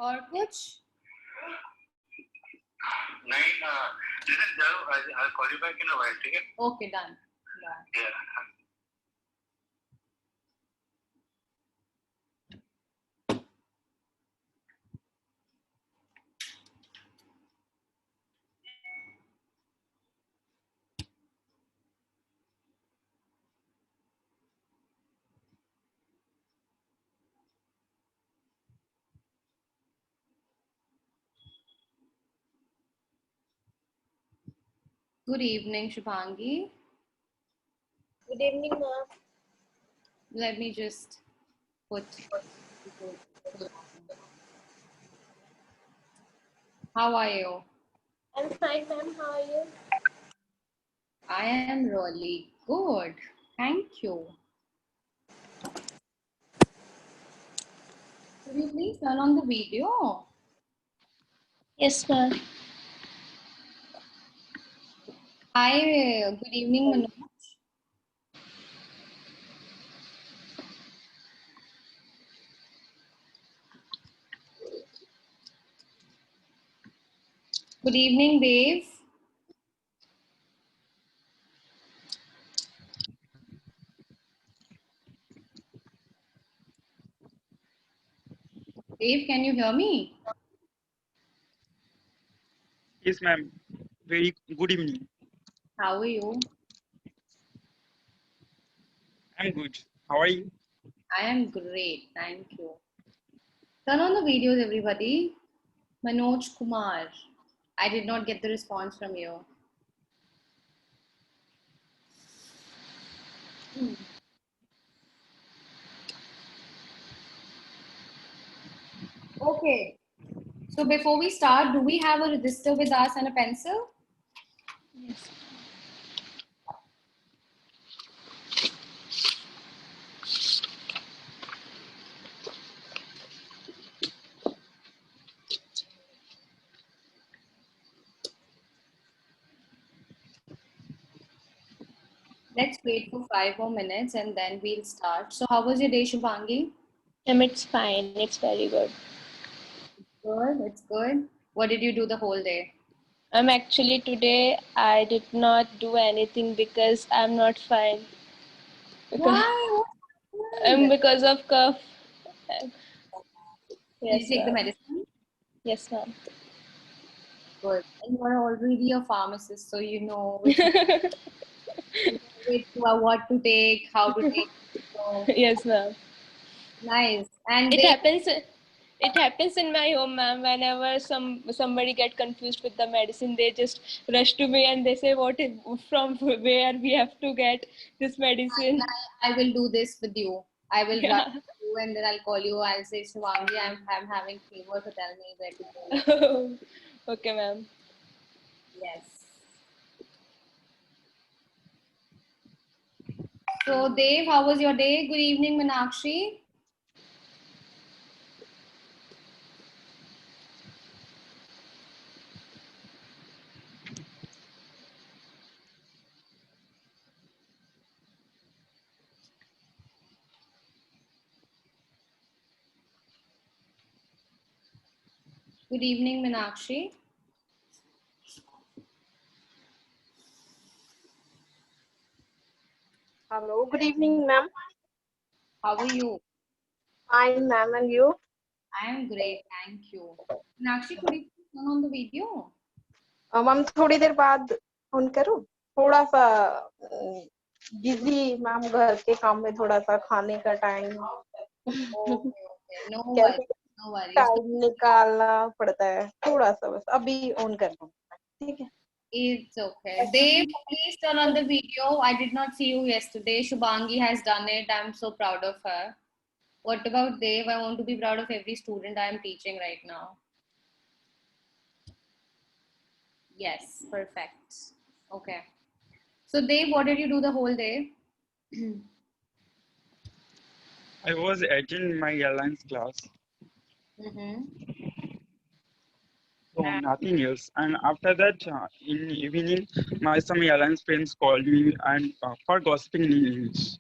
और कुछ? नहीं ना, I'll call you back in a while, ठीक है? Okay, done. Yeah. Good evening, Shubhangi. Good evening, ma'am. Let me just put. How are you? I'm fine, ma'am. How are you? I am really good. Thank you. Could you please turn on the video? Yes, ma'am. Hi, good evening, Manoj. Good evening, Dave. Dave, can you hear me? Yes, ma'am. Very good evening. How are you? I'm good. How are you? I am great, thank you. Turn on the videos, everybody. Manoj Kumar. I did not get the response from you. Okay. So before we start, do we have a register with us and a pencil? Yes. Let's wait for 5 more minutes and then we'll start. So how was your day, Shubhangi? It's fine. It's very good. Good, it's good. What did you do the whole day? Actually today I did not do anything because I'm not fine. Why? Because of cough. Did Yes, you take the ma'am. medicine? Yes, ma'am. Good. And you are already a pharmacist, so you know which what to take, how to take. So Yes, ma'am. nice. And It they happens. It happens in my home, ma'am. Whenever somebody get confused with the medicine, they just rush to me and they say, "What is from where we have to get this medicine?" I will do this with you. I will Yeah. run to you and then I'll call you. I'll say, Shivangi, I'm having fever, so tell me where to go. Okay, ma'am. Yes. So, Dev, how was your day? Good evening, Meenakshi. Good evening, Meenakshi. Hello, good evening, ma'am. How are you? Fine, ma'am, and you? I am great, thank you. Meenakshi, could you please turn on the video? Ma'am थोड़ी देर बाद phone करूँ थोड़ा सा busy ma'am घर के काम में थोड़ा सा खाने का टाइम Okay, no कैसे worries, no worries. टाइम निकालना पड़ता है थोड़ा सा बस अभी ऑन कर दूँ ठीक है It's okay. Dev, please turn on the video. I did not see you yesterday. Shubhangi has done it. I'm so proud of her. What about Dev? I want to be proud of every student I am teaching right now. Yes, perfect. Okay. So Dev, what did you do the whole day? I was attending my airlines class. So nothing else. And after that, in evening, some airlines friends called me and for gossiping in English.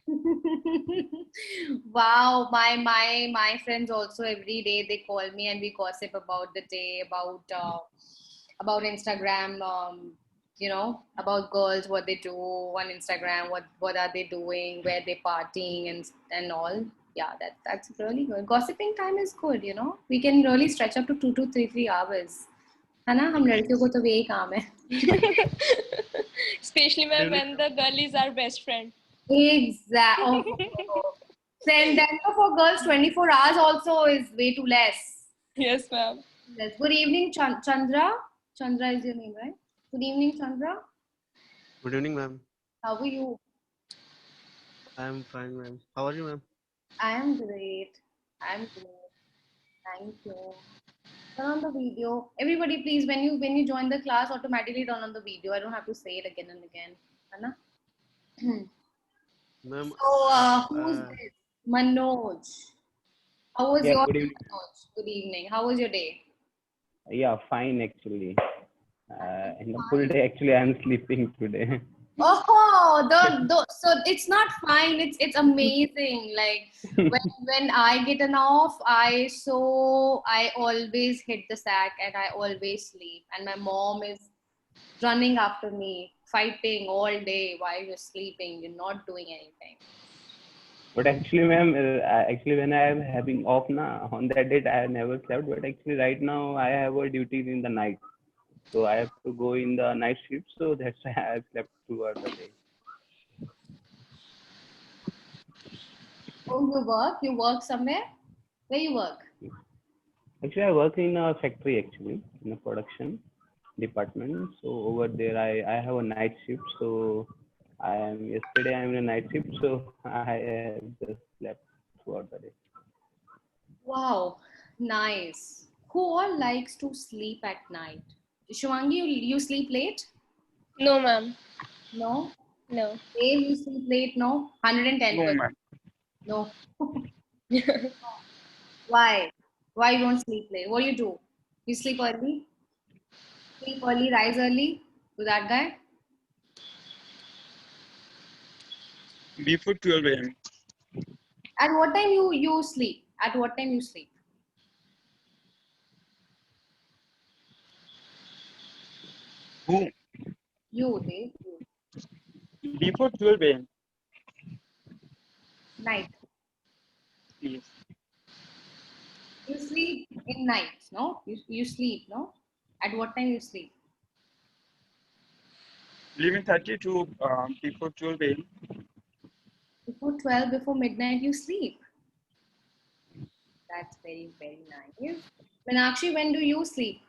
Wow, my friends also every day they call me and we gossip about the day, about Instagram, about girls, what they do on Instagram, what are they doing, where they partying and all. Yeah, that's really good. Gossiping time is good, you know. We can really stretch up to 2 to 3 hours. है ना हम लड़कियों को तो यही काम है. Especially ma'am, Really? when the girl is our best friend. Exactly. Oh. Then for girls, 24 hours also is way too less. Yes, ma'am. Yes. Good evening, Chandra. Chandra is your name, right? Good evening, Chandra. Good evening, ma'am. How are you? I am fine, ma'am. How are you, ma'am? I am great. I'm great. Thank you. Turn on the video. Everybody, please, when you join the class, automatically turn on the video. I don't have to say it again and again. Anna? Ma'am, So, who's this? Manoj. How was Yeah, your good day, evening. Manoj? Good evening. How was your day? Yeah, fine actually. In the full day, actually, I'm sleeping today. Oh, so it's not fine. It's amazing. Like when I get an off, I always hit the sack and I always sleep. And my mom is running after me, fighting all day while you're sleeping. You're not doing anything. But actually, ma'am, actually, when I am having off na, on that date, I have never slept. But actually, right now, I have a duty in the night. So I have to go in the night shift. So that's why I have slept throughout the day. Oh, you work? You work somewhere? Where you work? Actually, I work in a factory, actually, in a production department. So over there, I have a night shift. So yesterday I'm in a night shift. So I have just slept throughout the day. Wow, nice. Who all likes to sleep at night? Shivangi, you sleep late? No, ma'am. No. No. Dave, you sleep late? No. 110%. No, ma'am. No. Why? Why you don't sleep late? What do you do? You sleep early? Sleep early, rise early? To that guy? Before 12 a.m. At what time you sleep? At what time you sleep? Who? You, Dave. You. Before 12 a.m. Night. Yes. You sleep in night, no? You sleep, no? At what time you sleep? 11:30 to before 12 a.m. Before 12, before midnight, you sleep. That's very, very nice. Meenakshi, when do you sleep?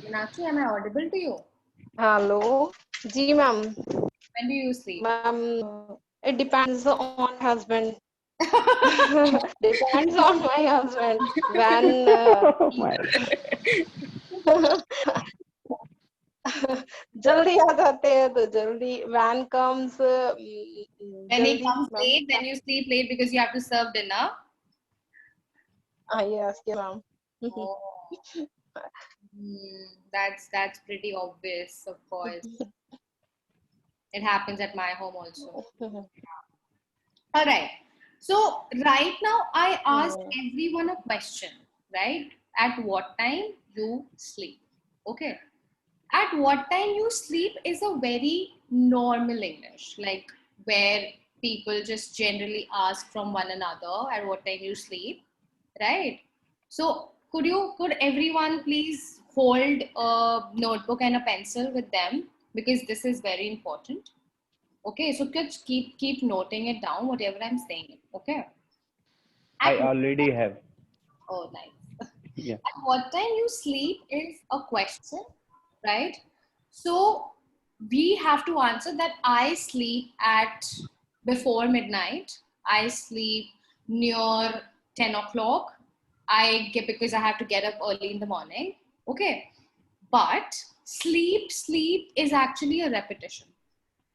Meenakshi, am I audible to you? Hello. जी ma'am. When do you sleep? Ma'am, it depends on husband. Depends on my husband. When Oh my. जल्दी आ जाते हैं तो जल्दी. Van comes. When he comes late, then you sleep late because you have to serve dinner. Yes, ma'am. Oh. That's pretty obvious, of course. It happens at my home also. All right. So right now I asked everyone a question, right? At what time you sleep? Okay. At what time you sleep is a very normal English, like where people just generally ask from one another at what time you sleep, right? So could everyone please hold a notebook and a pencil with them because this is very important. Okay, so just keep noting it down, whatever I'm saying. Okay. I already have. Oh, nice. Yeah. At what time you sleep is a question, right? So we have to answer that I sleep at before midnight. I sleep near 10 o'clock. I get because I have to get up early in the morning. Okay. But sleep is actually a repetition.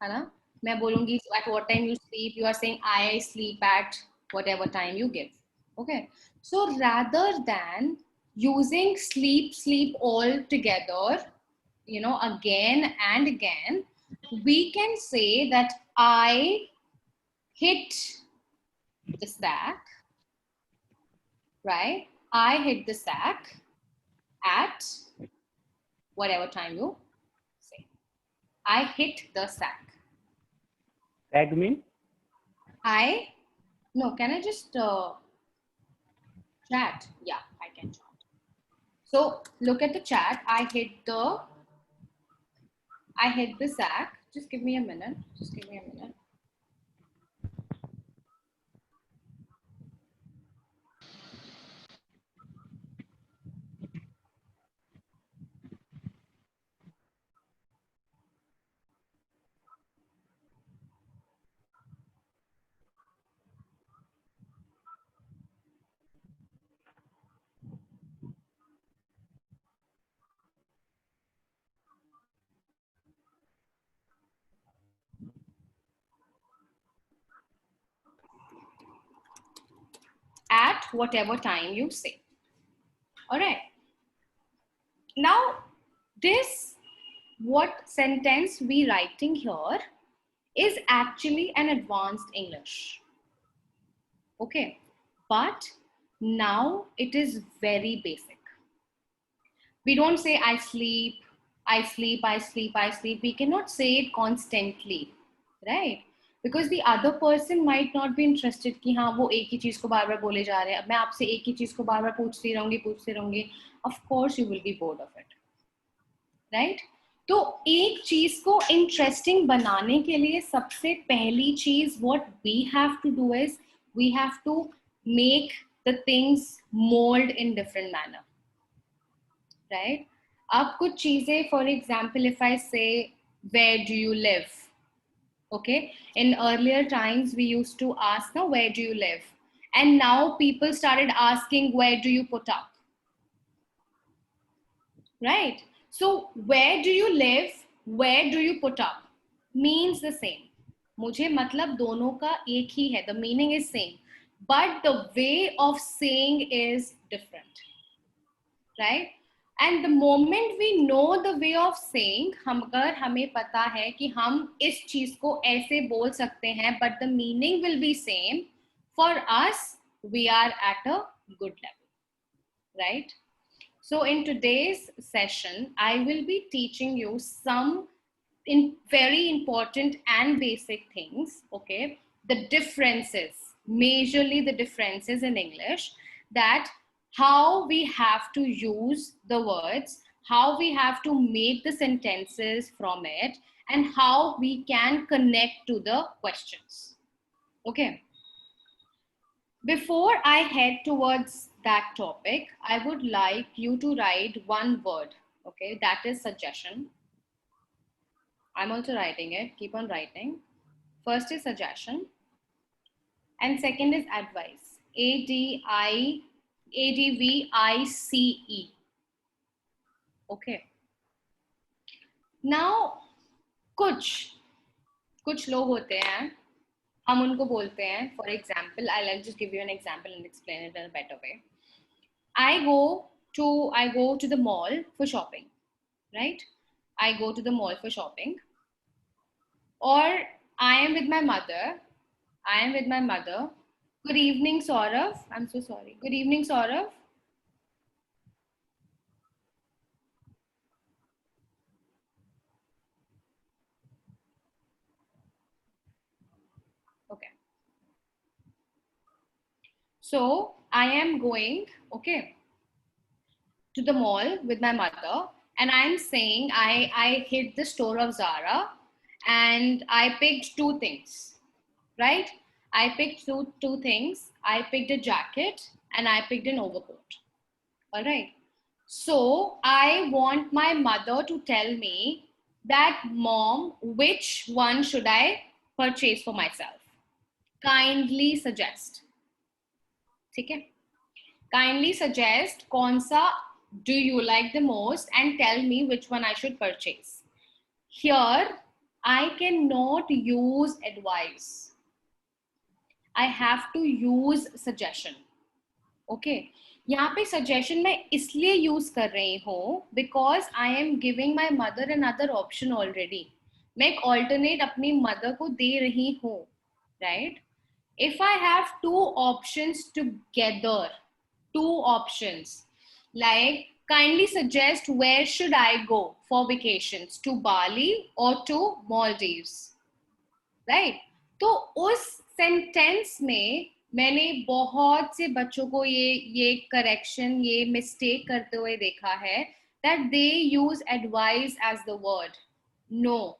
है ना? मैं बोलूँगी at what time you sleep, you are saying I sleep at whatever time you give. Okay. So rather than using sleep all together, again and again, we can say that I hit the sack, right? I hit the sack at whatever time you say. I hit the sack. Tag mean? No, can I just chat? Yeah, I can chat. So look at the chat. I hit the sack. Just give me a minute. At whatever time you say. All right. Now, what sentence we writing here is actually an advanced English. Okay. But now it is very basic. We don't say I sleep, I sleep, I sleep, I sleep. We cannot say it constantly, right? Because the other person might not be interested कि हाँ वो एक ही चीज को बार बार बोले जा रहे हैं. अब मैं आपसे एक ही चीज को बार बार पूछती रहूंगी. Of course you will be bored of it, right? तो एक चीज को इंटरेस्टिंग बनाने के लिए सबसे पहली चीज what we have to do is we have to make the things mold in different manner, right? अब कुछ चीजें, for example, if I say where do you live, okay, in earlier times we used to ask now where do you live, and now people started asking where do you put up, right? So where do you live, where do you put up means the same. मुझे मतलब दोनों का एक ही है, the meaning is same, but the way of saying is different, right? And the moment we know the way of saying, अगर हमें पता है कि हम इस चीज को ऐसे बोल सकते हैं, but the meaning will be same, for us we are at a good level, right? So in today's session, I will be teaching you some very important and basic things, okay? The differences, majorly the differences in English, that how we have to use the words, how we have to make the sentences from it, and how we can connect to the questions, okay? Before I head towards that topic, I would like you to write one word, okay? That is suggestion. I'm also writing it. Keep on writing. First is suggestion. And second is advice. ADVICE. Okay. Now, कुछ लोग होते हैं, हम उनको बोलते हैं, for example, I'll just give you an example and explain it in a better way. I go to the mall for shopping, right? I go to the mall for shopping. Or I am with my mother. Good evening, Saurav. I'm so sorry. Good evening, Saurav. Okay. So I am going, okay, to the mall with my mother, and I'm saying I hit the store of Zara and I picked two things, right? I picked two things. I picked a jacket and I picked an overcoat. All right. So I want my mother to tell me that, Mom, which one should I purchase for myself? Kindly suggest. Okay. Kindly suggest कौन सा do you like the most and tell me which one I should purchase. Here, I cannot use advice. I have to use suggestion. Okay. यहाँ पे suggestion मैं इसलिए use कर रही हूँ because I am giving my mother another option already. मैं एक alternate अपनी मदर को दे रही हूँ, right? If I have two options together, two options, like kindly suggest where should I go for vacations, to Bali or to Maldives, right? तो उस sentence में मैंने बहुत से बच्चों को ये करेक्शन, ये मिस्टेक करते हुए देखा है, that they use advice as the word. No,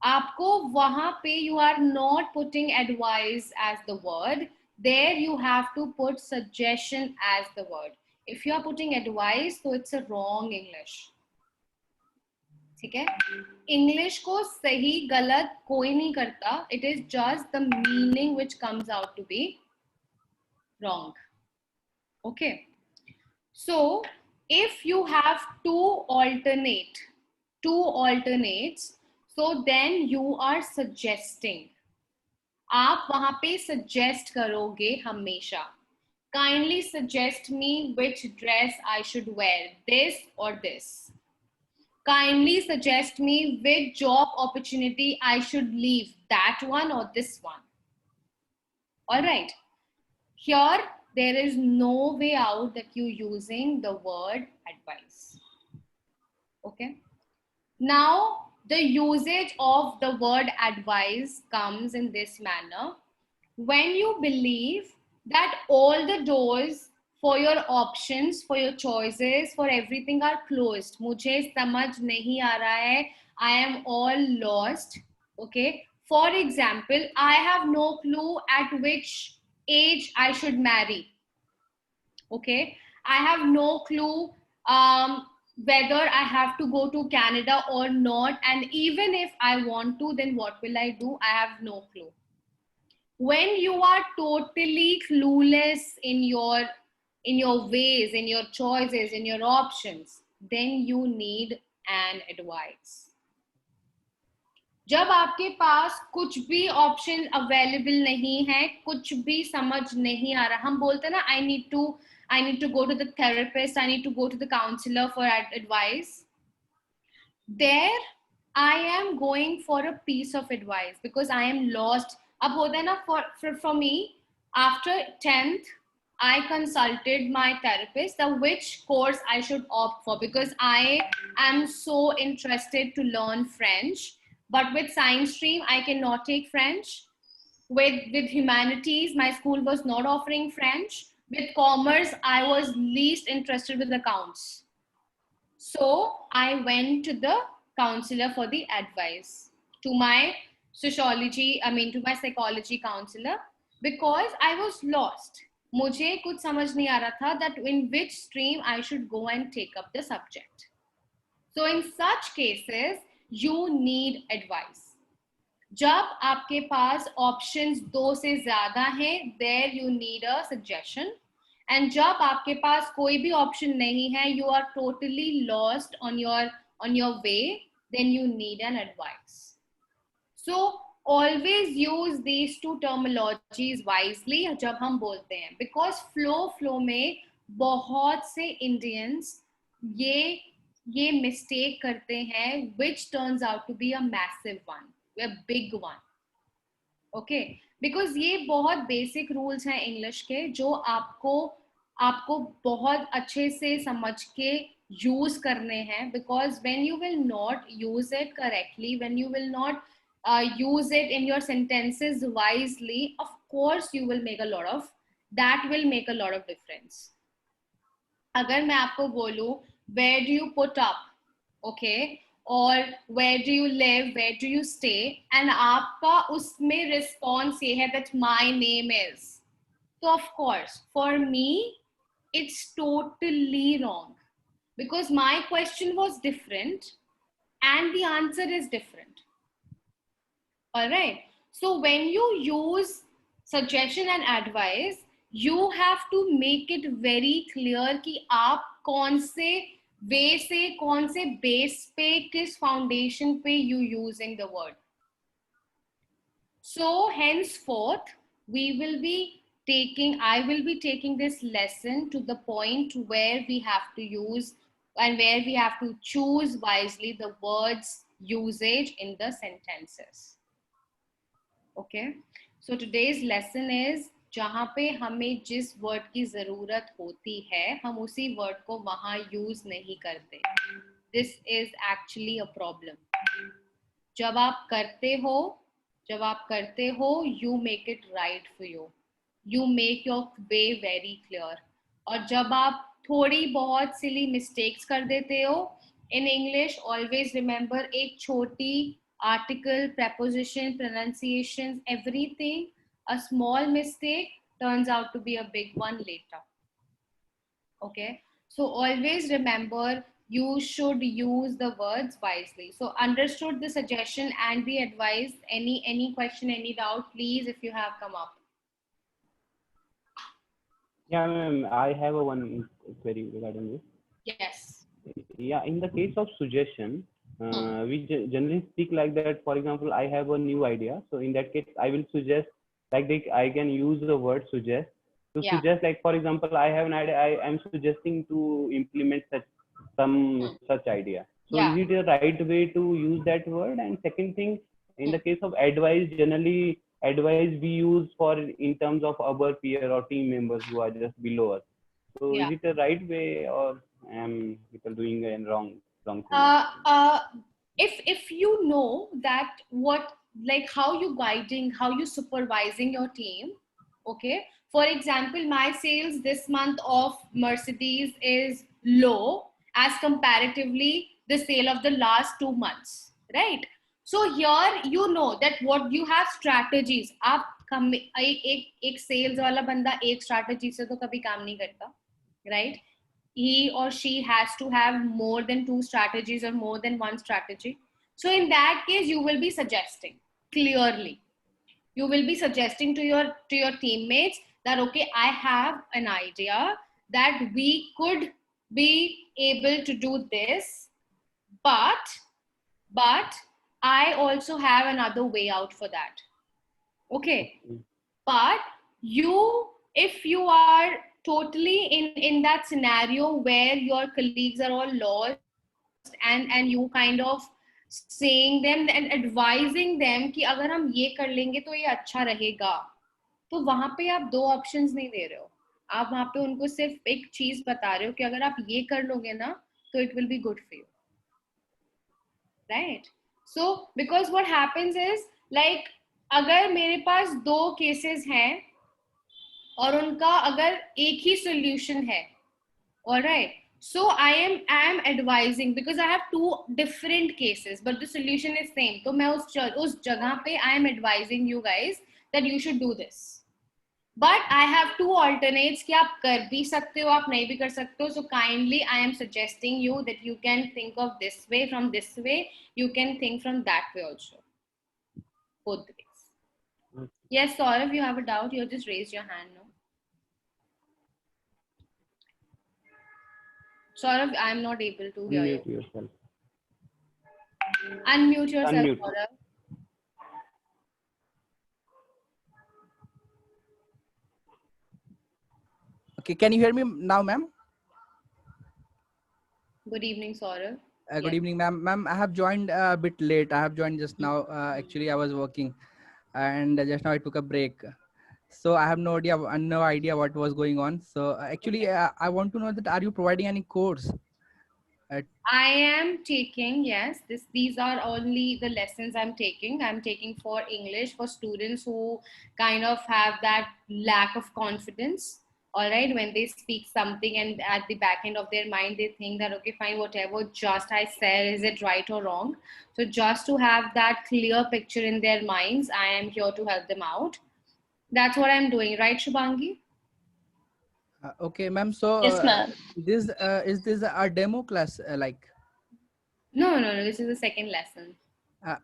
आपको वहां पे you are not putting advice as the word. There you have to put suggestion as the word. If you are putting advice, so it's a wrong English. ठीक है? English को सही गलत कोई नहीं करता. It is just the meaning which comes out to be wrong. Okay. So if you have two alternates, so then you are suggesting. आप वहां पे suggest करोगे हमेशा. Kindly suggest me which dress I should wear, this or this. Kindly suggest me which job opportunity I should leave, that one or this one. All right. Here, there is no way out that you using the word advice. Okay. Now, the usage of the word advice comes in this manner. When you believe that all the doors for your options, for your choices, for everything are closed. मुझे समझ नहीं आ रहा है. I am all lost. Okay. For example, I have no clue at which age I should marry. Okay. I have no clue whether I have to go to Canada or not. And even if I want to, then what will I do? I have no clue. When you are totally clueless in your ways, in your choices, in your options, then you need an advice. जब आपके पास कुछ भी option available नहीं है, कुछ भी समझ नहीं आ रहा, हम बोलते हैं ना, I need to go to the therapist, I need to go to the counselor for advice. There I am going for a piece of advice because I am lost. अब होता है ना, for me, after 10th, I consulted my therapist that which course I should opt for because I am so interested to learn French. But with science stream, I cannot take French. With humanities, my school was not offering French. With commerce, I was least interested with accounts. So I went to the counselor for the advice, to my psychology counselor, because I was lost. मुझे कुछ समझ नहीं आ रहा था that in which stream I should go and take up the subject. So in such cases, you need advice. जब आपके पास options 2 से ज़्यादा हैं, there you need a suggestion. And जब आपके पास कोई भी option नहीं है, you are totally lost on your way, then you need an advice. So always use these two terminologies wisely जब हम बोलते हैं, because flow में बहुत से Indians ये mistake करते हैं, which turns out to be a massive one, a big one. Okay, because ये बहुत basic rules हैं English के जो आपको बहुत अच्छे से समझ के use करने हैं, because when you will not use it correctly, when you will not use it in your sentences wisely, of course you will make a lot of difference. अगर मैं आपको बोलूं where do you put up, okay, or where do you live, where do you stay, and आपका उसमें response ये है that my name is, so of course for me it's totally wrong because my question was different and the answer is different. All right, so when you use suggestion and advice, you have to make it very clear कि आप कौन से वे से, कौन से base पे, किस foundation पे you using the word. So henceforth we will be I will be taking this lesson to the point where we have to use and where we have to choose wisely the words usage in the sentences. Okay, so today's lesson is जहाँ पे हमें जिस word की जरूरत होती है हम उसी वर्ड को वहां यूज नहीं करते. This is actually a problem. जब आप करते हो you make it right for you, you make your way very clear. और जब आप थोड़ी बहुत सिली मिस्टेक्स कर देते हो इन इंग्लिश, ऑलवेज रिमेंबर एक छोटी article, preposition, pronunciations, everything, a small mistake turns out to be a big one later. Okay, so always remember you should use the words wisely. So understood the suggestion and the advice. Any question, any doubt, please, if you have come up. Yeah, ma'am, I have one query regarding this. Yes. Yeah, in the case of suggestion, we generally speak like that. For example, I have a new idea. So in that case, I will suggest, like I can use the word suggest to suggest, like, for example, I have an idea. I am suggesting to implement such idea. So is it a right way to use that word? And second thing, in the case of advice, generally advice we use for in terms of our peer or team members who are just below us. So is it a right way, or am people doing a wrong thing? If you know that what, like how you guiding, how you supervising your team. Okay, for example, my sales this month of Mercedes is low as comparatively the sale of the last 2 months, right? So here you know that what you have strategies. आप एक sales वाला बंदा एक strategy से तो कभी काम नहीं करता, right? He or she has to have more than 2 strategies or more than 1 strategy. So in that case, you will be suggesting clearly. You will be suggesting to your teammates that, okay, I have an idea that we could be able to do this, but I also have another way out for that. Okay, but if you are totally in that scenario where your colleagues are all lost and you kind of saying them and advising them कि अगर हम ये कर लेंगे तो ये अच्छा रहेगा, तो वहां पे आप 2 ऑप्शंस नहीं दे रहे हो. आप वहां पे उनको सिर्फ एक चीज बता रहे हो कि अगर आप ये कर लोगे ना तो it will be good for you, right? So because what happens is, like अगर मेरे पास 2 केसेस हैं और उनका अगर एक ही solution है, all right, so I am advising because I have 2 different cases but the solution is same. तो मैं उस जगह पे I am advising you guys that you should do this, but I have 2 alternates कि आप कर भी सकते हो, आप नहीं भी कर सकते हो. So kindly I am suggesting you that you can think of this way, from this way, you can think from that way also, both ways. Yes, Saurav, you have a doubt, you just raised your hand. No, Saurav, I am not able to hear Unmute you. yourself. Unmute yourself, Unmute. Saurav. Okay, can you hear me now, ma'am? Good evening, Saurav. Good evening, ma'am. Ma'am, I have joined a bit late. I have joined just now. Actually, I was working, and just now I took a break. So I have no idea what was going on. So actually, I want to know that are you providing any course? I am taking, yes, these are only the lessons I'm taking. I'm taking for English for students who kind of have that lack of confidence. All right, when they speak something and at the back end of their mind, they think that, okay, fine, whatever just I said, is it right or wrong? So just to have that clear picture in their minds, I am here to help them out. That's what I'm doing, right, Shubhangi? Okay, ma'am. So Yes, ma'am. is this a demo class like? No, this is the second lesson.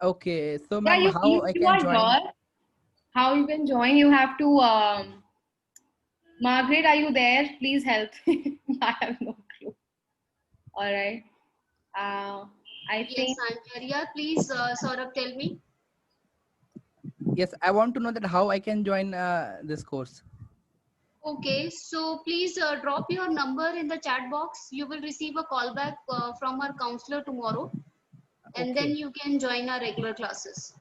Okay, so ma'am, Yeah, how I can join? Here. How you can join? You have to. Margaret, are you there? Please help. I have no clue. All right. I think. Yes, I'm here. Yeah, please, Saurabh, tell me. Yes, I want to know that how I can join this course. Okay, so please drop your number in the chat box. You will receive a call back from our counselor tomorrow, and then Okay. you can join our regular classes.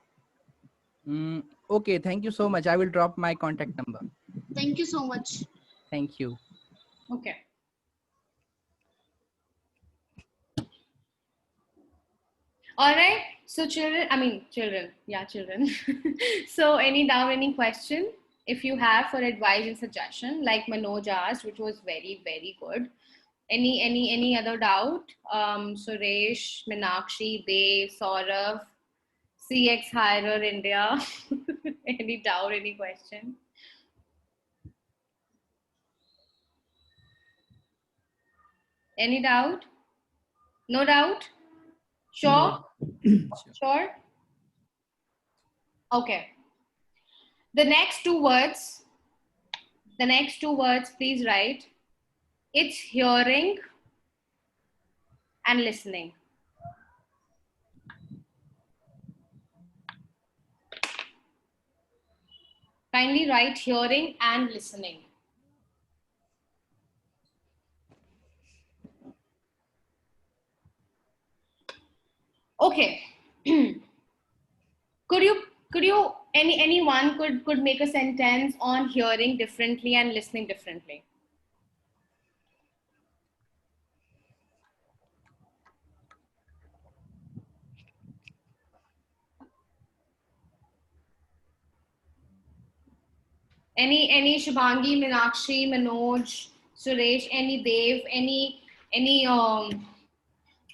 Okay, thank you so much. I will drop my contact number. Thank you so much. Thank you. Okay. All right. So children. Yeah, children. So any doubt, any question? If you have for advice and suggestion, like Manoj asked, which was very, very good. Any other doubt? Suresh, Meenakshi, Dev, Saurav, CX Hirer India. Any doubt, any question? Any doubt? No doubt? Sure? Sure? Okay. The next two words, please write. It's hearing and listening. Kindly write hearing and listening. Okay. Could you anyone could make a sentence on hearing differently and listening differently? Any Shubhangi, Meenakshi, Manoj, Suresh, any Dev, any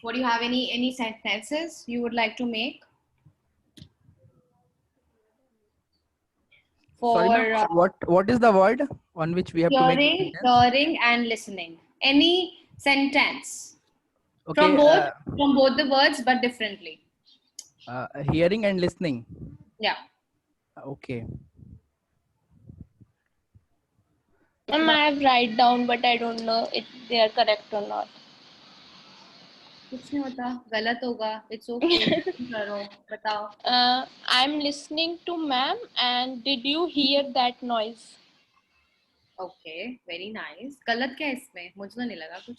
what do you have, any sentences you would like to make Sorry, for ma'am. What is the word on which we have to make a sentence? hearing and listening? Any sentence Okay. from both the words but differently. Hearing and listening. Yeah. Okay. I have write down, but I don't know if they are correct or not. कुछ नहीं होता, गलत होगा. It's okay. करो, बताओ. I'm listening to ma'am, and did you hear that noise? Okay, very nice. गलत क्या है इसमें? मुझे तो नहीं लगा कुछ.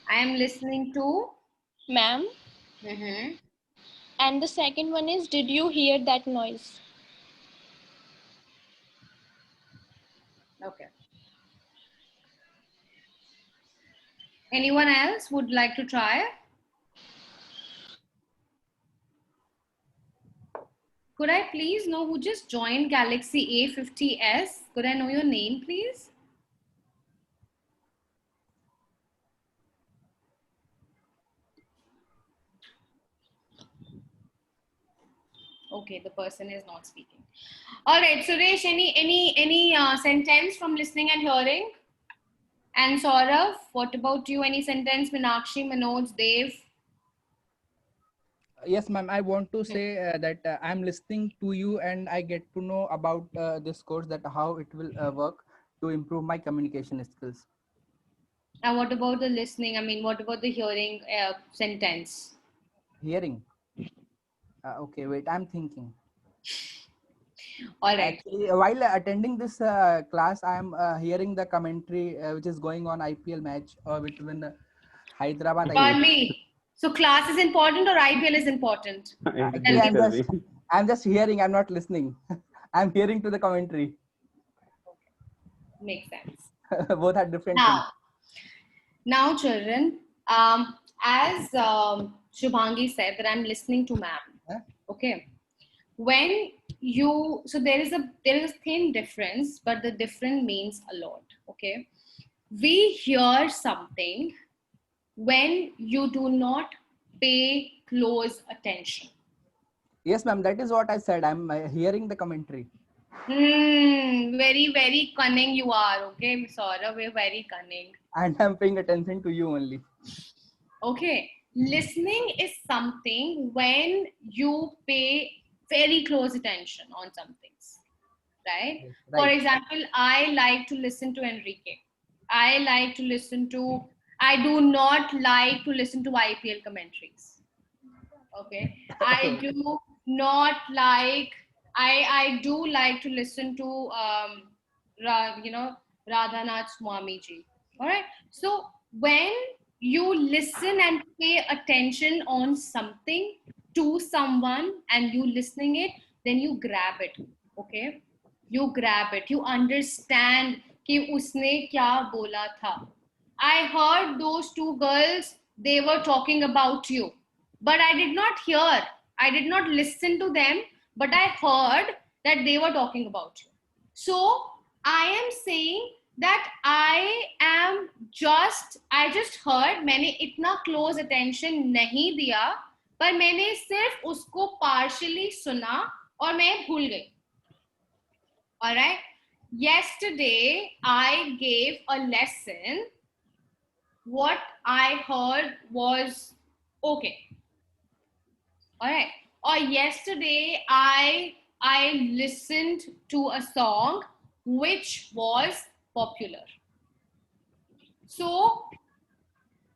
I am listening to Ma'am. And the second one is, did you hear that noise? Okay. Anyone else would like to try? Could I please know who just joined Galaxy A50s? Could I know your name, please? Okay, the person is not speaking. All right, Suresh, any sentence from listening and hearing? And Saurav, what about you? Any sentence? Meenakshi, Manoj, Dev? Yes, ma'am. I want to say that I'm listening to you and I get to know about this course, that how it will work to improve my communication skills. And what about the listening? I mean, what about the hearing sentence? Hearing. Okay, wait, I'm thinking. All right. Actually, while attending this class, I'm hearing the commentary which is going on IPL match between Hyderabad. Pardon. So class is important or IPL is important? Actually, I'm just hearing. I'm not listening. I'm hearing to the commentary. Okay. Makes sense. Both are different things. Now, children, as Shubhangi said, that I'm listening to ma'am. Okay. When you, so there is a thin difference, but the difference means a lot. Okay. We hear something when you do not pay close attention. Yes, ma'am. That is what I said. I'm hearing the commentary. Very, very cunning you are. Okay, Saurav, we're very cunning. And I'm paying attention to you only. Okay. Listening is something when you pay very close attention on some things, right? Yes, For example, I like to listen to Enrique. I do not like to listen to IPL commentaries. Okay. I do not like, I do like to listen to Radhanath Swami ji. All right. So when you listen and pay attention on something to someone and you listening it, then you grab it. Okay. You grab it. You understand कि उसने क्या बोला था. I heard those two girls, they were talking about you. But I did not hear, I did not listen to them, but I heard that they were talking about you. So I am saying that I just heard, मैंने इतना close attention नहीं दिया, पर मैंने सिर्फ उसको partially सुना और मैं भूल गई. All right. Yesterday I gave a lesson. What I heard was okay. All right. Or yesterday I listened to a song which was popular. So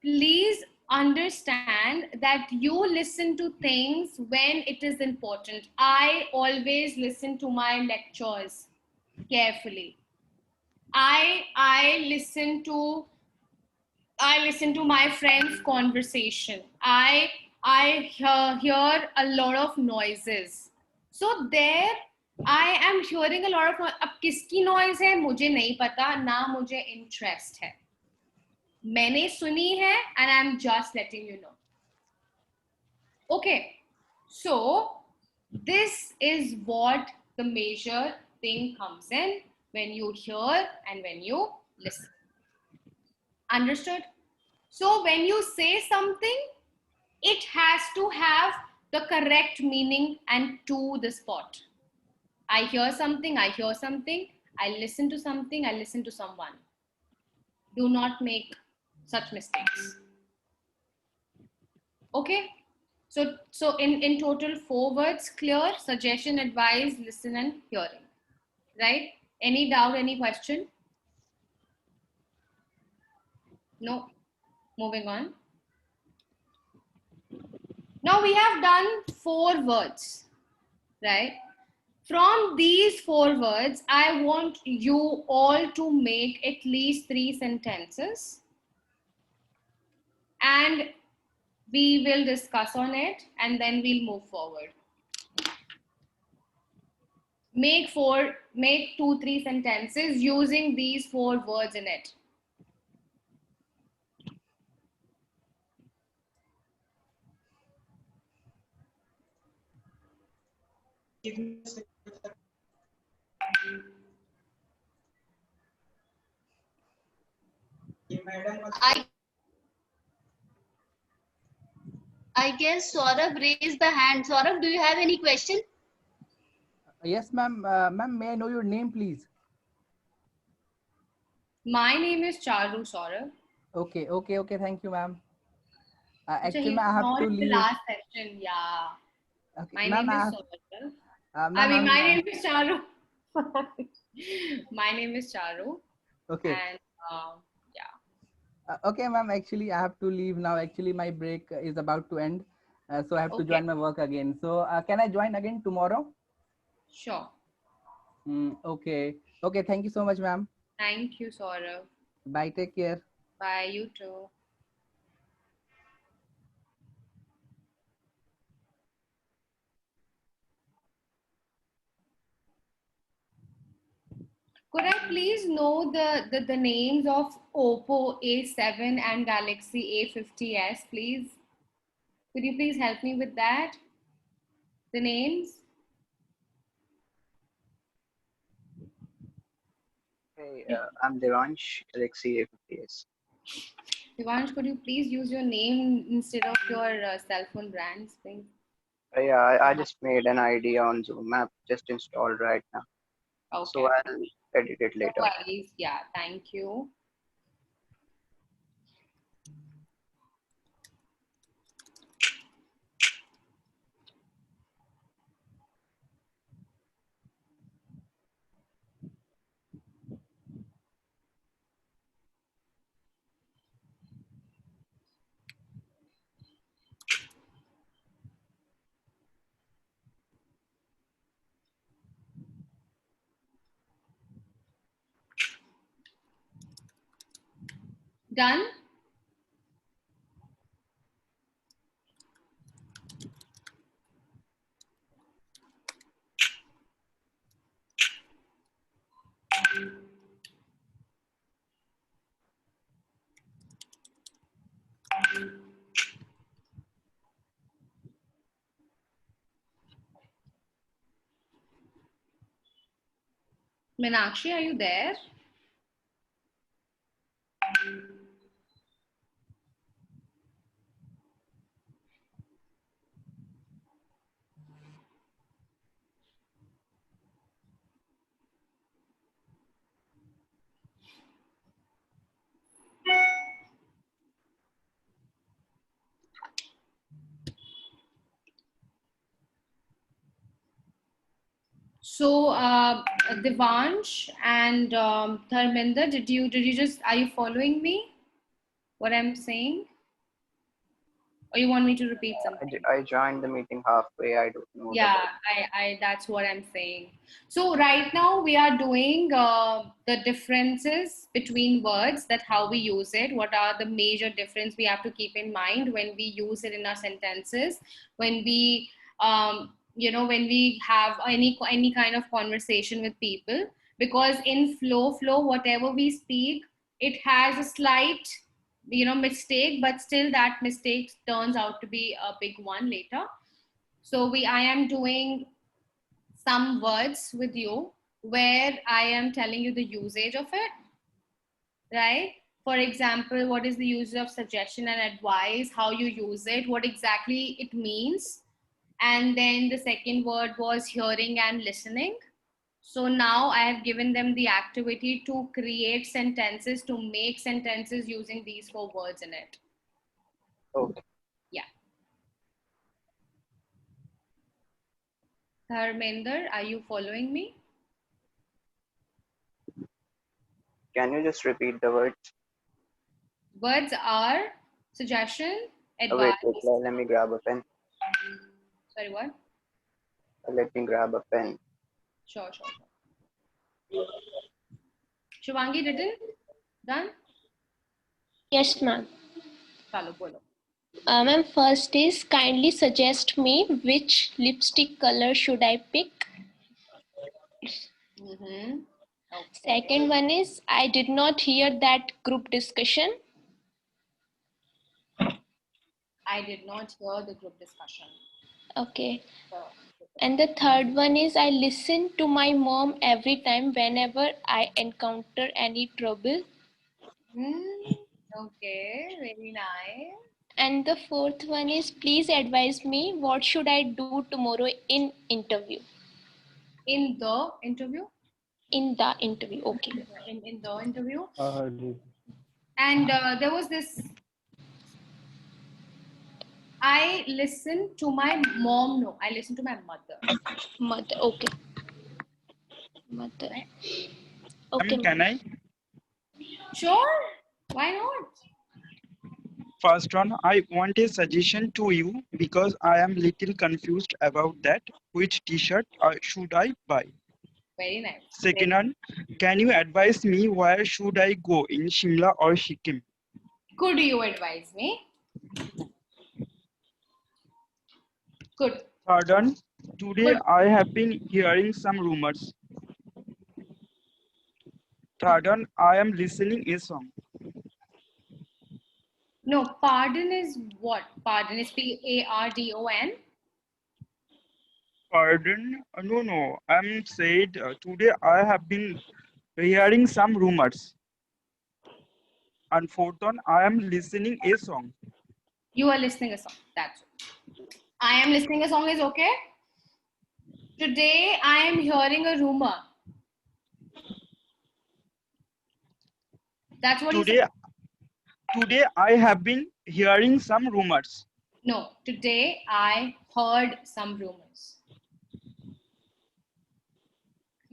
please understand that you listen to things when it is important. I always listen to my lectures carefully. I listen to my friends' conversation. I hear a lot of noises. So there I am hearing a lot of noise. अब किसकी noise है मुझे नहीं पता, ना मुझे interest है. मैंने सुनी है and I'm just letting you know. Okay. So this is what the major thing comes in when you hear and when you listen. Understood? So when you say something, it has to have the correct meaning and to the spot. I hear something, I listen to something, I listen to someone. Do not make such mistakes. Okay? So in total 4 words, clear, suggestion, advice, listen and hearing. Right? Any doubt, any question? No? Moving on. Now we have done 4 words, right? From these 4 words, I want you all to make at least 3 sentences. And we will discuss on it and then we'll move forward. Make 2-3 sentences using these 4 words in it. I guess Saurabh raised the hand. Saurabh, do you have any question? Yes, ma'am. Ma'am, may I know your name, please? My name is Charu, Saurabh. Okay. Thank you, ma'am. So Actually, he's I have not to in the leave. last session, yeah. Okay. My Ma'am, name is Saurabh. ma'am, My name is Charu. My name is Charu. Okay. And yeah. Okay, ma'am. Actually, I have to leave now. Actually, my break is about to end. So I have to join my work again. So can I join again tomorrow? Sure. Okay. Okay. Thank you so much, ma'am. Thank you, Saurabh. Bye. Take care. Bye. You too. Could I please know the names of Oppo A7 and Galaxy A50s, please? Could you please help me with that? The names? Hey, I'm Devansh, Galaxy A50s. Devansh, could you please use your name instead of your cell phone brands, please? Yeah, I just made an ID on Zoom app, just installed right now. Okay. So I'll edit it later. No worries. Yeah, thank you. Done? Meenakshi, are you there? So, Devansh and Dharminder, did you just, are you following me? What I'm saying? Or you want me to repeat something? I joined the meeting halfway. I don't know. Yeah, I that's what I'm saying. So right now we are doing the differences between words, that how we use it, what are the major difference we have to keep in mind when we use it in our sentences, when we when we have any kind of conversation with people, because in flow whatever we speak, it has a slight mistake, but still that mistake turns out to be a big one later. So I am doing some words with you where I am telling you the usage of it, right? For example, what is the use of suggestion and advice, how you use it, what exactly it means. And then the second word was hearing and listening. So now I have given them the activity to create sentences, to make sentences using these 4 words in it. Okay. Yeah. Dharminder, are you following me? Can you just repeat the words? Words are suggestion, Wait, advice. let me grab a pen. Sorry, what? Let me grab a pen. Sure. Shivangi written? Done? Yes, ma'am. Chalo, bolo. Ma'am, first is kindly suggest me which lipstick color should I pick. Okay. Second one is I did not hear that group discussion. I did not hear the group discussion. Okay. And the third one is I listen to my mom every time whenever I encounter any trouble. Okay, very nice. And the fourth one is please advise me what should I do tomorrow in interview. In the interview? In the interview, okay. In the interview. Uh, And there was this, I listen to my mom, no, I listen to my mother. Mother, okay. Mother. Okay. Can I? Sure, why not? First one, I want a suggestion to you because I am little confused about that. Which t-shirt should I buy? Very nice. Second one, can you advise me where should I go in Shimla or Sikkim? Could you advise me? Good. Third one, today I have been hearing some rumors. Third one, I am listening a song. No, pardon is what? Pardon is Pardon? Pardon? No. I'm said today I have been hearing some rumors. And fourth one, I am listening a song. You are listening a song. That's it. I am listening a song is okay. Today I am hearing a rumor. That's what Today I have been hearing some rumors. No, today I heard some rumors.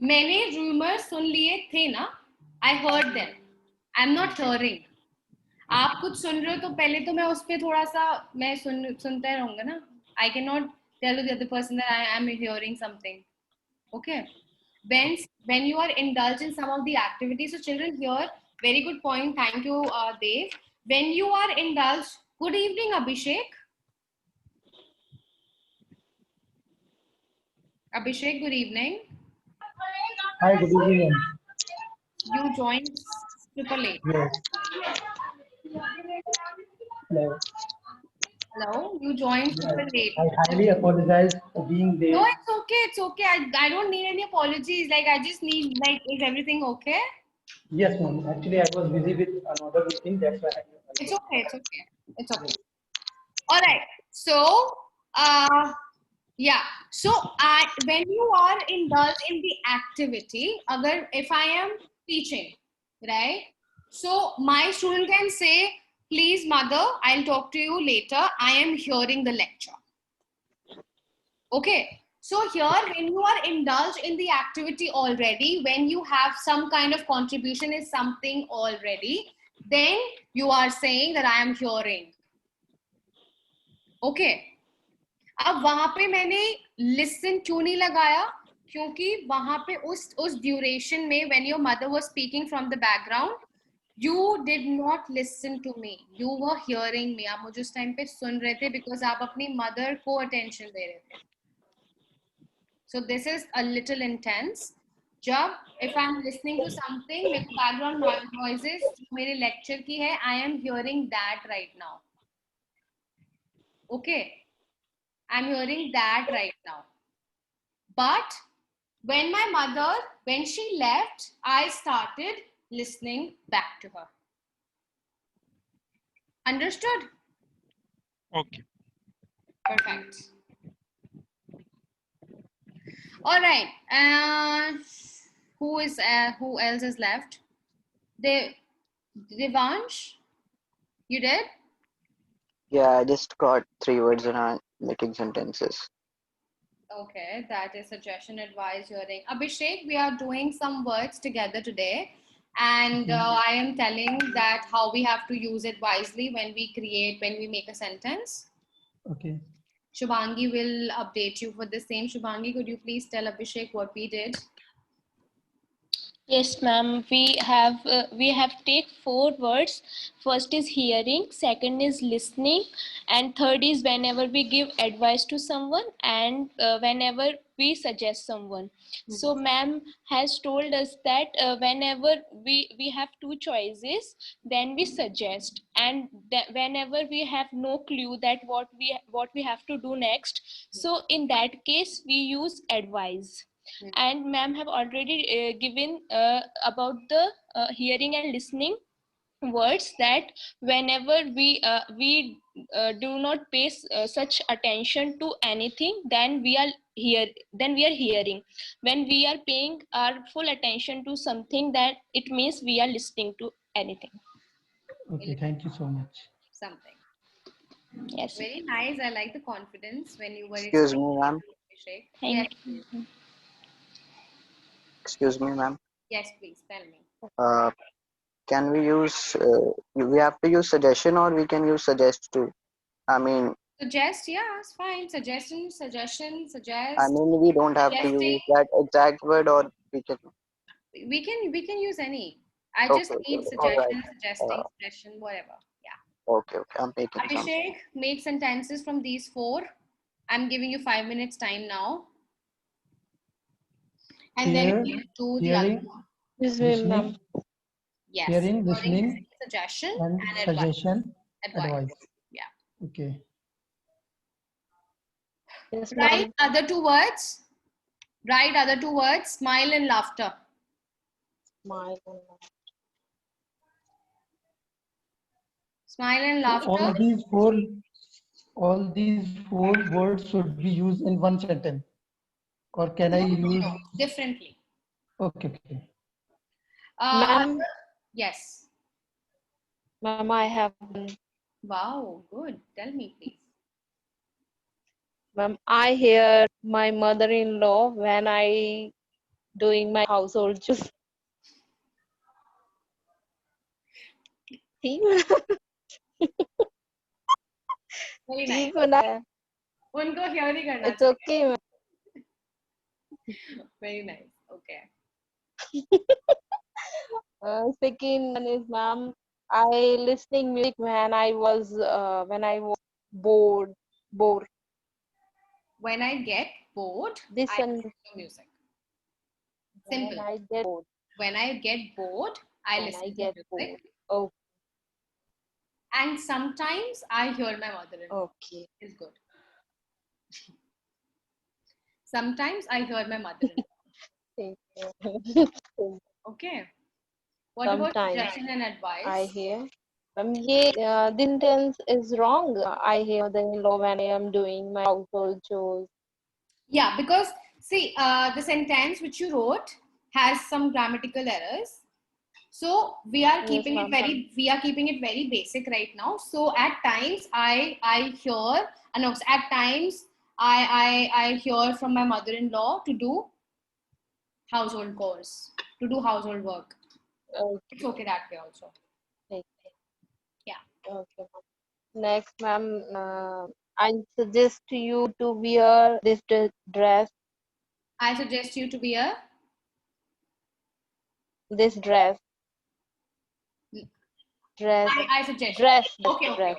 मैंने rumors सुन लिए थे ना? I heard them. I'm not hearing. आप कुछ सुन रहे हो तो पहले तो मैं उस पे थोड़ा सा मैं सुनते रहूंगा ना. I cannot tell the other person that I am hearing something. Okay. When you are indulged in some of the activities, so children here, Very good point. Thank you, Dev. When you are indulged, good evening, Abhishek. Abhishek, good evening. Hi, good evening. You joined Triple A. Yes. Hello. Hello, you joined Yes. Triple A. I highly apologize for being No, late. it's okay. It's okay. I don't need any apologies. Like, I just need, like, is everything okay? Yes, ma'am. Actually, I was busy with another meeting. That's why It's okay. It's okay. It's okay. All right. So, yeah. So, when you are indulged in the activity, if I am teaching, right? So, my student can say, please, mother, I'll talk to you later. I am hearing the lecture. Okay. So here, when you are indulged in the activity already, when you have some kind of contribution is something already, then you are saying that I am hearing. Okay. अब वहां पे मैंने listen क्यों नहीं लगाया? क्योंकि वहां पे उस duration में when your mother was speaking from the background, you did not listen to me. You were hearing me. आप मुझे उस टाइम पे सुन रहे थे because आप अपनी mother को attention दे रहे थे. So this is a little intense. जब if I'm listening to something, मेरे को background noises जो मेरे lecture की है, I am hearing that right now. Okay, I'm hearing that right now. But when my mother, when she left, I started listening back to her. Understood? Okay. Perfect. All right. Who else is left? Devansh, you did? Yeah, I just got 3 words and I'm making sentences. Okay, that is suggestion, advice, hearing. Abhishek, we are doing some words together today. And I am telling that how we have to use it wisely when we make a sentence. Okay. Shubhangi will update you for the same. Shubhangi, could you please tell Abhishek what we did? Yes, ma'am. We have take 4 words. First is hearing, second is listening, and third is whenever we give advice to someone and whenever we suggest someone. So, ma'am has told us that whenever we have 2 choices, then we suggest, and whenever we have no clue that what we have to do next, so in that case we use advise. And ma'am have already given about the hearing and listening words, that whenever we do not pay such attention to anything, then we are hearing. When we are paying our full attention to something, that it means we are listening to anything. Okay, thank you so much. Something. Yes. Very nice. I like the confidence when you were Excuse me, ma'am. Abhishek. Thank Yes. you. Excuse me, ma'am. Yes, please tell me. Can we use, we have to use suggestion or we can use suggest too? I mean, Suggest, yeah, it's fine. Suggestion, suggest. I mean, we don't have to use that exact word, or we can. We can use any. I Okay, just okay, need all right. suggestion, suggesting, suggestion, whatever. Yeah. Okay, I'm making something. Abhishek, make sentences from these 4. I'm giving you 5 minutes time now. And then we'll do the other one. Listening, Yes. hearing, listening, suggestion and advice. suggestion, Advice. advice. Yeah. Okay. Write other 2 words. Write other 2 words. Smile and laughter. Smile and laughter. Smile and So laughter. all these four words should be used in one sentence, or can I use differently? Okay, okay. Ma'am. Yes. Ma'am, I have. Wow, good. Tell me, please. Ma'am, I hear my mother-in-law when I doing my household chores. Very nice. उनको hear ही करना It's okay, ma'am. Very nice. Okay. Second one is, ma'am, I listening music when I was bored. Bored. When I get bored, This I one listen to music. when Simple. I get bored. When I get bored, I When I listen to get music. bored. Oh, And sometimes I hear my mother-in-law. okay. It's good. Sometimes I hear my mother-in-law. Thank you. Okay. What about Sometimes suggestion and advice? I hear. The sentence is wrong. I hear mother-in-law when I am doing my household chores. Yeah, because see, the sentence which you wrote has some grammatical errors. So we are Yes, keeping it ma'am. very basic right now. So at times I hear, no, at times I hear from my mother-in-law to do household chores, to do household work. It's okay that way also. Okay. Yeah. Okay. Next, ma'am, I suggest you to wear this dress. I suggest you to wear This dress. Dress. I suggest Dress. okay. Dress.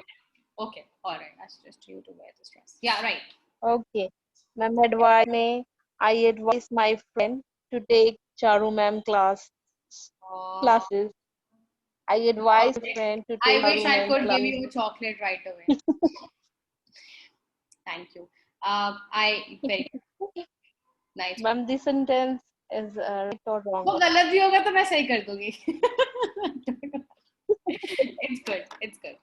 Okay. All right. I suggest you to wear this dress. Yeah, right. Okay. Ma'am, I advise my friend to take Charu ma'am classes. I advise a friend to I take wish Charu I ma'am could give classes. you a chocolate right away. Thank you. I very nice. Ma'am, this sentence is right or wrong? वो गलत भी होगा तो मैं सही कर दूंगी. It's good. It's good.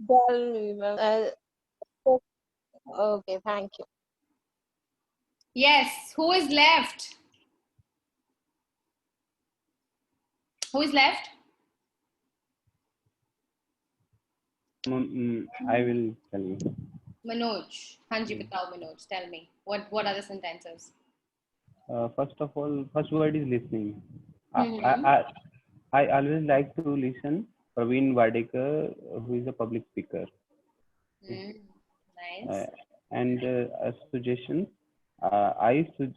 Tell me, ma'am. Okay, thank you. Yes. Who is left? Who is left? I will tell you. Manoj. Hanji, batao Manoj. Tell me. What are the sentences? First of all, first word is listening. Mhm. I always like to listen Praveen Wadekar, who is a public speaker. Nice. And a suggestion, I sug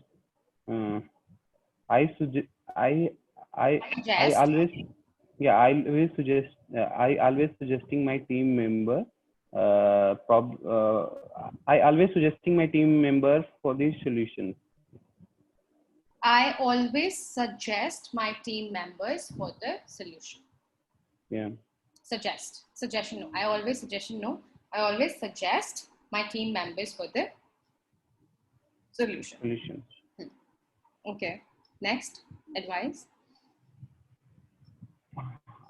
I suggest I Suggest. always I always suggesting my team member I always suggesting my team member for these solutions. I always suggest my team members for the solution. Yeah. Suggestion no. I always suggestion no. I always suggest my team members for the solution. Okay. Next, advice.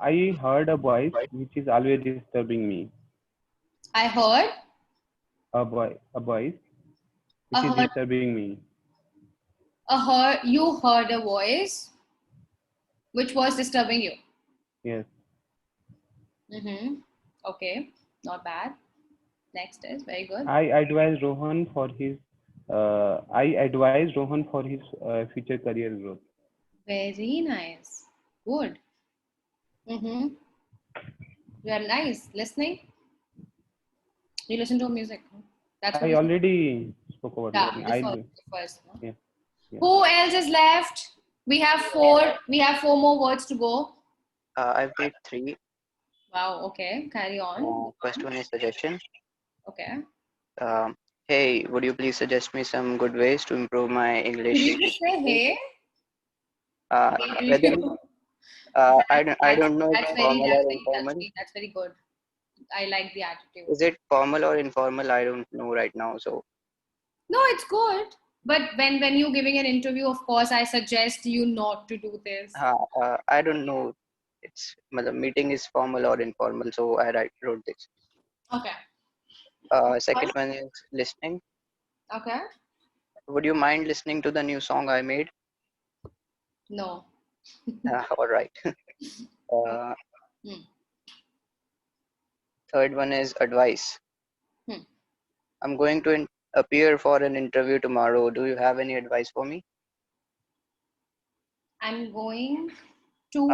I heard a voice which is always disturbing me. I heard A voice which is disturbing me. You heard a voice which was disturbing you. Yes. Okay, not bad. Next is very good. I advise Rohan for his future career growth. Very nice. Good. You are nice. Listening. You listen to music. That's I already spoke about listening. this was the first. No? Yeah. Who else is left? We have four. We have 4 more words to go. I've made 3. Wow. Okay. Carry on. First one is suggestion. Okay. Hey, would you please suggest me some good ways to improve my English? Did you just say hey? Whether I don't know if it's formal or informal. That's very good. I like the attitude. Is it formal or informal? I don't know right now. So no, it's good. But when you're giving an interview, of course, I suggest you not to do this. I don't know. The meeting is formal or informal. So I wrote this. Okay. Second one is listening. Okay. Would you mind listening to the new song I made? No. All right. Third one is advice. I'm going to appear for an interview tomorrow. Do you have any advice for me? I'm going to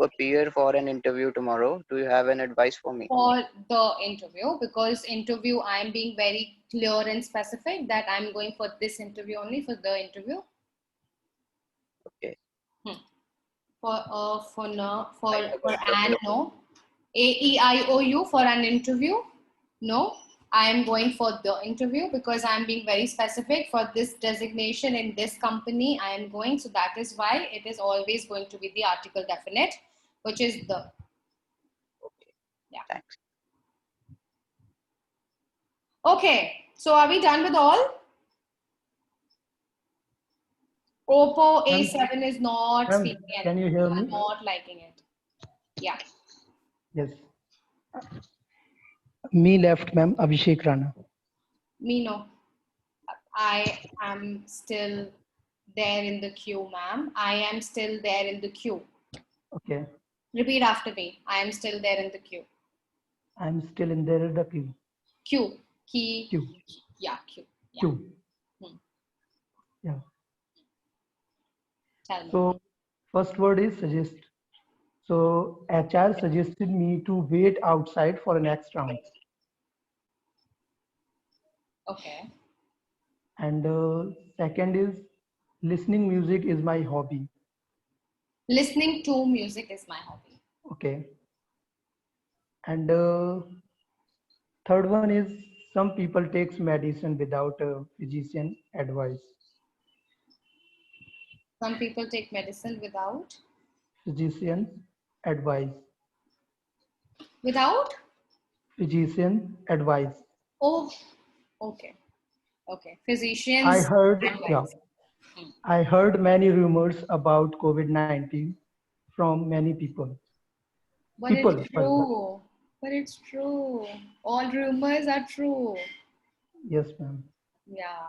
appear for an interview tomorrow. Do you have an advice for me? For the interview, because interview, I'm being very clear and specific that I'm going for this interview only, for the interview. For an, no. AEIOU for an interview? No. I am going for the interview because I am being very specific for this designation in this company. I am going, so that is why it is always going to be the article definite, which is the. Okay. Yeah. Thanks. Okay. So are we done with all? Oppo A7 is not Ma'am, speaking can you anything. hear I'm me? not liking it. Yeah. Yes. Me left, ma'am. Abhishek Rana. Me no. I am still there in the queue, ma'am. I am still there in the queue. Okay. Repeat after me. I am still there in the queue. I'm still in there the queue. Queue. Key. Queue. Yeah, queue. Yeah. Queue. Yeah. Tell me. So first word is suggest. So HR suggested me to wait outside for the next round. Okay. And second is listening music is my hobby. Listening to music is my hobby. Okay. And third one is some people takes medicine without a physician advice. Some people take medicine without? Physician's advice. Without? Physician advice. Oh, okay. Okay. Physicians. I heard, advice. yeah. I heard many rumors about COVID-19 from many people. But it's true. But it's true. All rumors are true. Yes, ma'am. Yeah.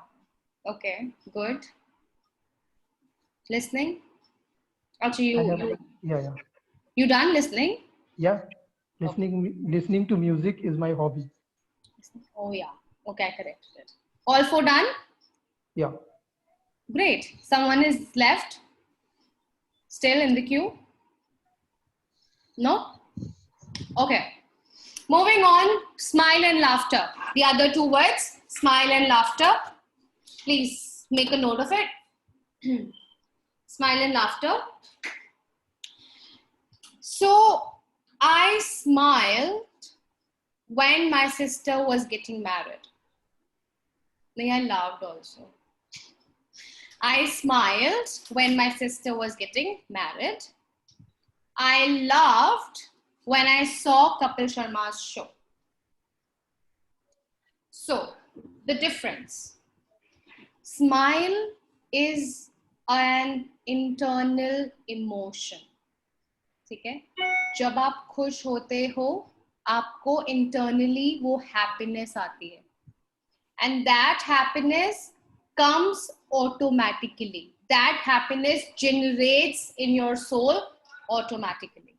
Okay. Good. Listening? Actually, Yeah. You done listening? Yeah. Listening to music is my hobby. Oh yeah. Okay, I corrected it. All four done? Yeah. Great. Someone is left? Still in the queue? No? Okay. Moving on, smile and laughter. The other two words, smile and laughter. Please make a note of it. Smile and laughter. So, I smiled when my sister was getting married. I laughed also. I smiled when my sister was getting married. I laughed when I saw Kapil Sharma's show. So, the difference. Smile is an internal emotion. ठीक है? जब आप खुश होते हो, आपको internally वो happiness आती है. And that happiness comes automatically. That happiness generates in your soul automatically.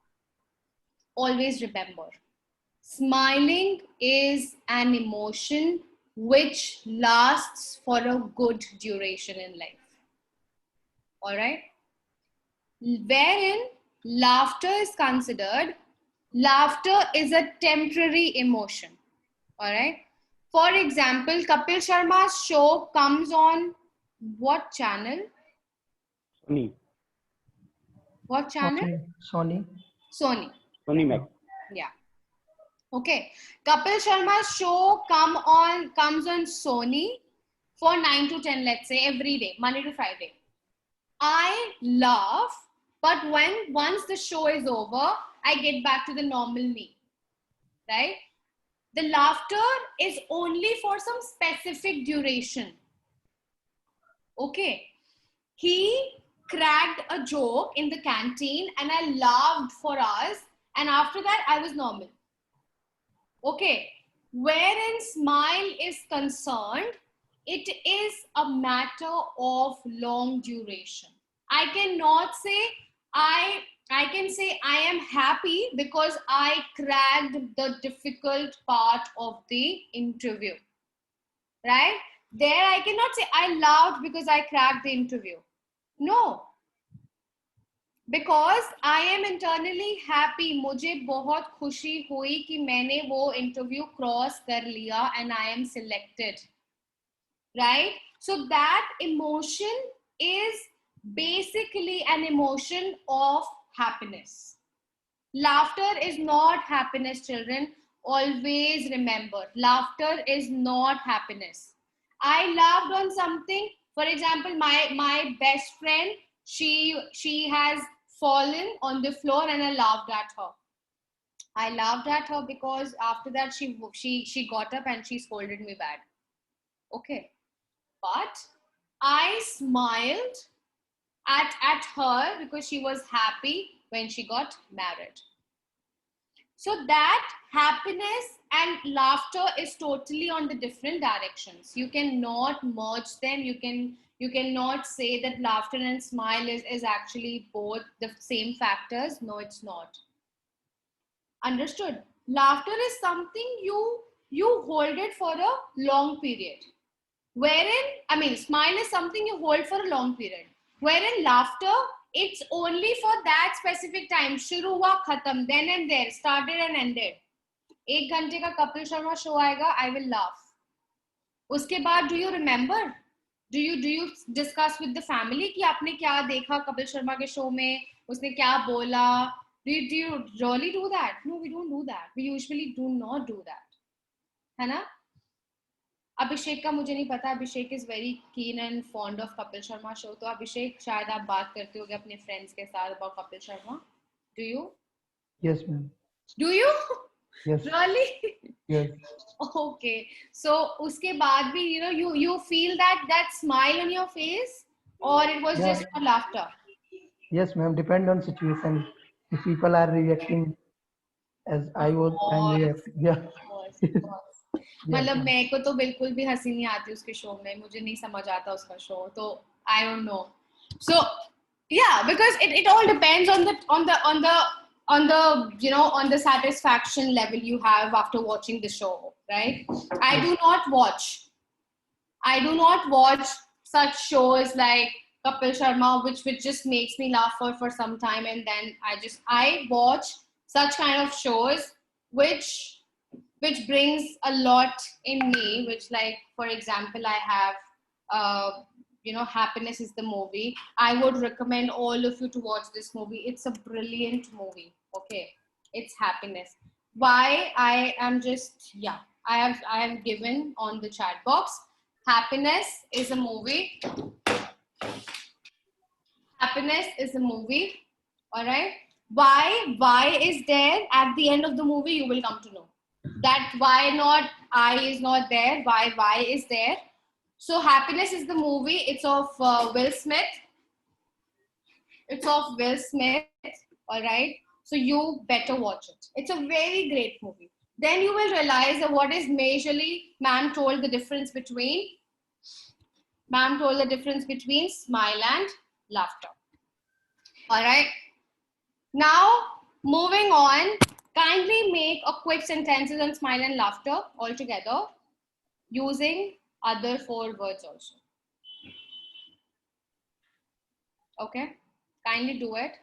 Always remember, smiling is an emotion which lasts for a good duration in life. All right? Wherein laughter is considered, laughter is a temporary emotion. All right? For example, Kapil Sharma's show comes on what channel? Sony. What channel? Sony. Sony. Sony Max. Yeah. Okay. Kapil Sharma's show comes on Sony for 9 to 10, let's say, every day, Monday to Friday. I laugh, but once the show is over, I get back to the normal me. Right? The laughter is only for some specific duration. Okay. He cracked a joke in the canteen and I laughed for hours, and after that I was normal. Okay. Wherein smile is concerned, it is a matter of long duration. I cannot say I can say I am happy because I cracked the difficult part of the interview. Right? There I cannot say I laughed because I cracked the interview. No. Because I am internally happy. मुझे बहुत खुशी हुई कि मैंने वो interview cross कर लिया and I am selected. Right? So that emotion is basically an emotion of happiness. Laughter is not happiness, children. Always remember, laughter is not happiness. I laughed on something. For example, my best friend, she has fallen on the floor and I laughed at her. I laughed at her because after that she got up and she scolded me bad. Okay. But I smiled at her because she was happy when she got married. So that happiness and laughter is totally on the different directions. You cannot merge them. You cannot say that laughter and smile is actually both the same factors. No, it's not. Understood? Laughter is something you hold it for a long period. Wherein, smile is something you hold for a long period. Wherein laughter, it's only for that specific time. Shuru hua, khatam, then and there, started and ended. 1 घंटे का Kapil Sharma show आएगा, I will laugh. उसके बाद, do you remember? Do you discuss with the family कि आपने क्या देखा कपिल शर्मा के शो में, उसने क्या बोला? Do you really do that? No, we don't do that. We usually do not do that. है ना? अभिषेक का मुझे नहीं पता. अभिषेक is very keen and fond of Kapil Sharma show. तो अभिषेक शायद आप बात करते होगे अपने friends के साथ about Kapil Sharma. Do you? Yes, ma'am. Do you? Yes. Really? Yes. Okay. So उसके बाद भी you feel that smile on your face, or it was just for laughter? Yes, ma'am. Depend on situation. If people are reacting as I'm reacting. Yeah. मतलब मेरे को तो बिल्कुल भी हंसी नहीं आती उसके शो में. मुझे नहीं समझ आता उसका शो. तो I don't know. So yeah, because it all depends on the satisfaction level you have after watching the show, right? I do not watch such shows like Kapil Sharma, which just makes me laugh for some time, and then I watch such kind of shows which brings a lot in me, which, like, for example, I have Happiness is the movie. I would recommend all of you to watch this movie. It's a brilliant movie. Okay, it's Happiness. Why? I have given on the chat box. Happiness is a movie. Happiness is a movie. All right. Why is there at the end of the movie? You will come to know that why not I is not there. Why is there? So Happiness is the movie. It's of Will Smith. It's of Will Smith. All right. So you better watch it. It's a very great movie. Then you will realize that what is majorly, ma'am told the difference between smile and laughter. All right. Now, moving on, kindly make a quick sentences on smile and laughter all together using other 4 words also. Okay, kindly do it.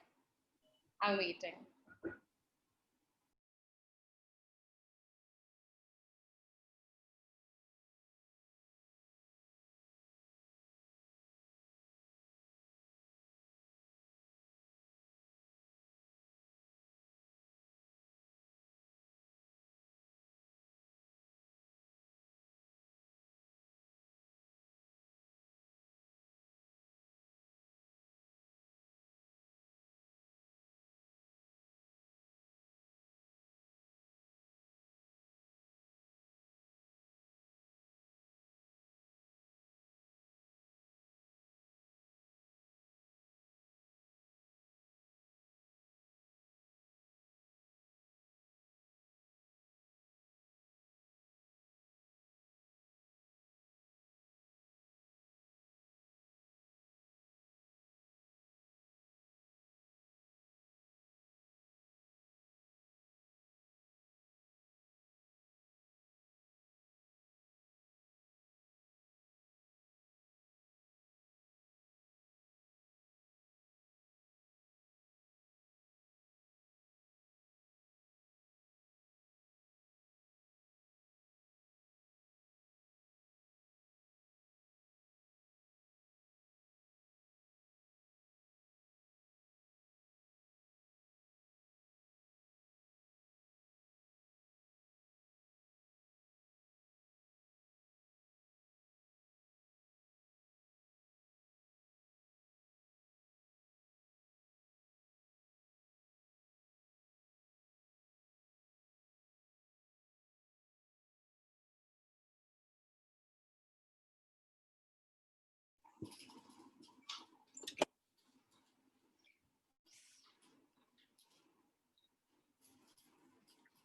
I'm waiting.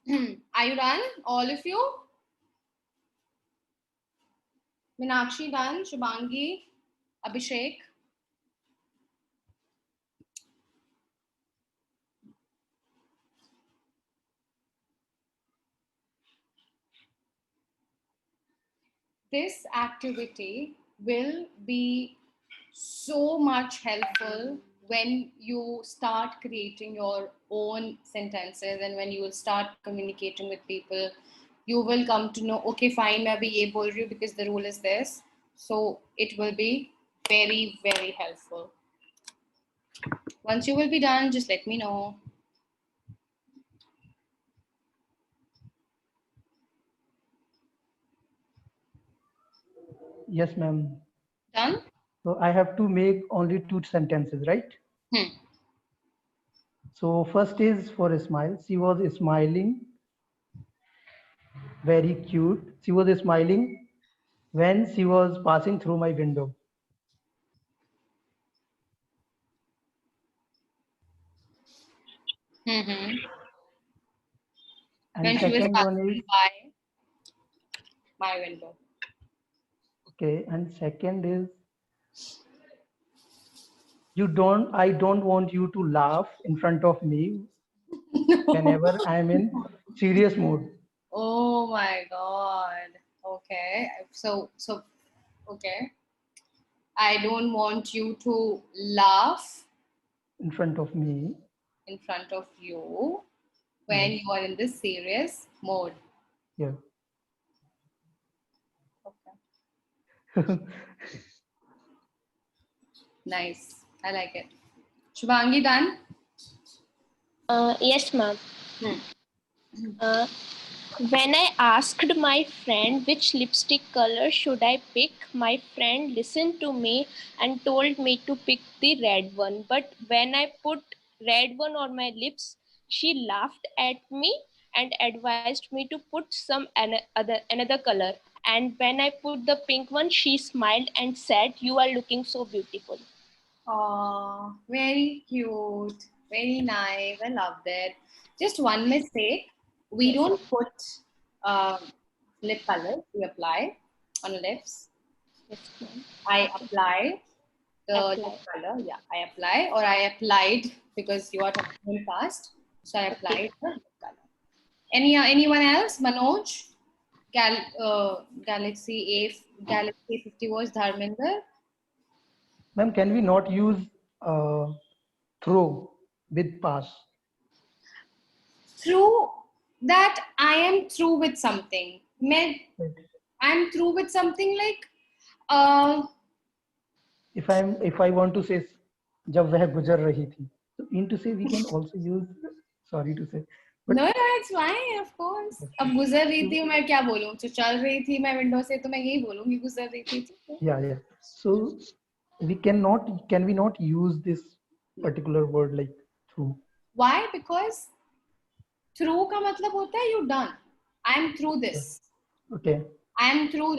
Are you done, all of you? Meenakshi done, Shubhangi, Abhishek. This activity will be so much helpful when you start creating your own sentences and when you will start communicating with people. You will come to know, okay, fine, मैं अभी ये बोल रही हूँ because the rule is this. So it will be very, very helpful. Once you will be done, just let me know. Yes, ma'am. Done? So I have to make only 2 sentences, right? So first is for a smile. She was smiling, very cute. She was smiling when she was passing through my window. Mm-hmm. And When she was second one passing is, by my window. okay, and second is, I don't want you to laugh in front of me whenever I'm in serious mood. Oh my God. Okay. So, okay. I don't want you to laugh In front of me. in front of you when Yes. you are in this serious mode. Yeah. Okay. Nice. I like it. Shubhangi, done? Yes, ma'am. When I asked my friend which lipstick color should I pick, my friend listened to me and told me to pick the red one. But when I put red one on my lips, she laughed at me and advised me to put some another color. And when I put the pink one, she smiled and said, "You are looking so beautiful." Oh, very cute. Very nice. I love that. Just one mistake. We don't put lip color. We apply on lips. I apply the lip color. Yeah, I apply or I applied because you are talking fast. So I applied the lip color. Anyone else? Manoj? Galaxy 50 was Dharminder. Ma'am, can we not use throw with pass? Through that, I am through with something. I'm through with something like If I want to say जब वह गुजर रही थी, so in to say we can also use, sorry to say, but no, it's fine, of course. अब गुजर रही थी मैं क्या बोलूं? जो चल रही थी मैं विंडो से तो मैं यही बोलूंगी गुजर रही थी. yeah. So can we not use this particular word like through? Why? Because through का मतलब होता है you done. I'm through this. Okay. I'm through.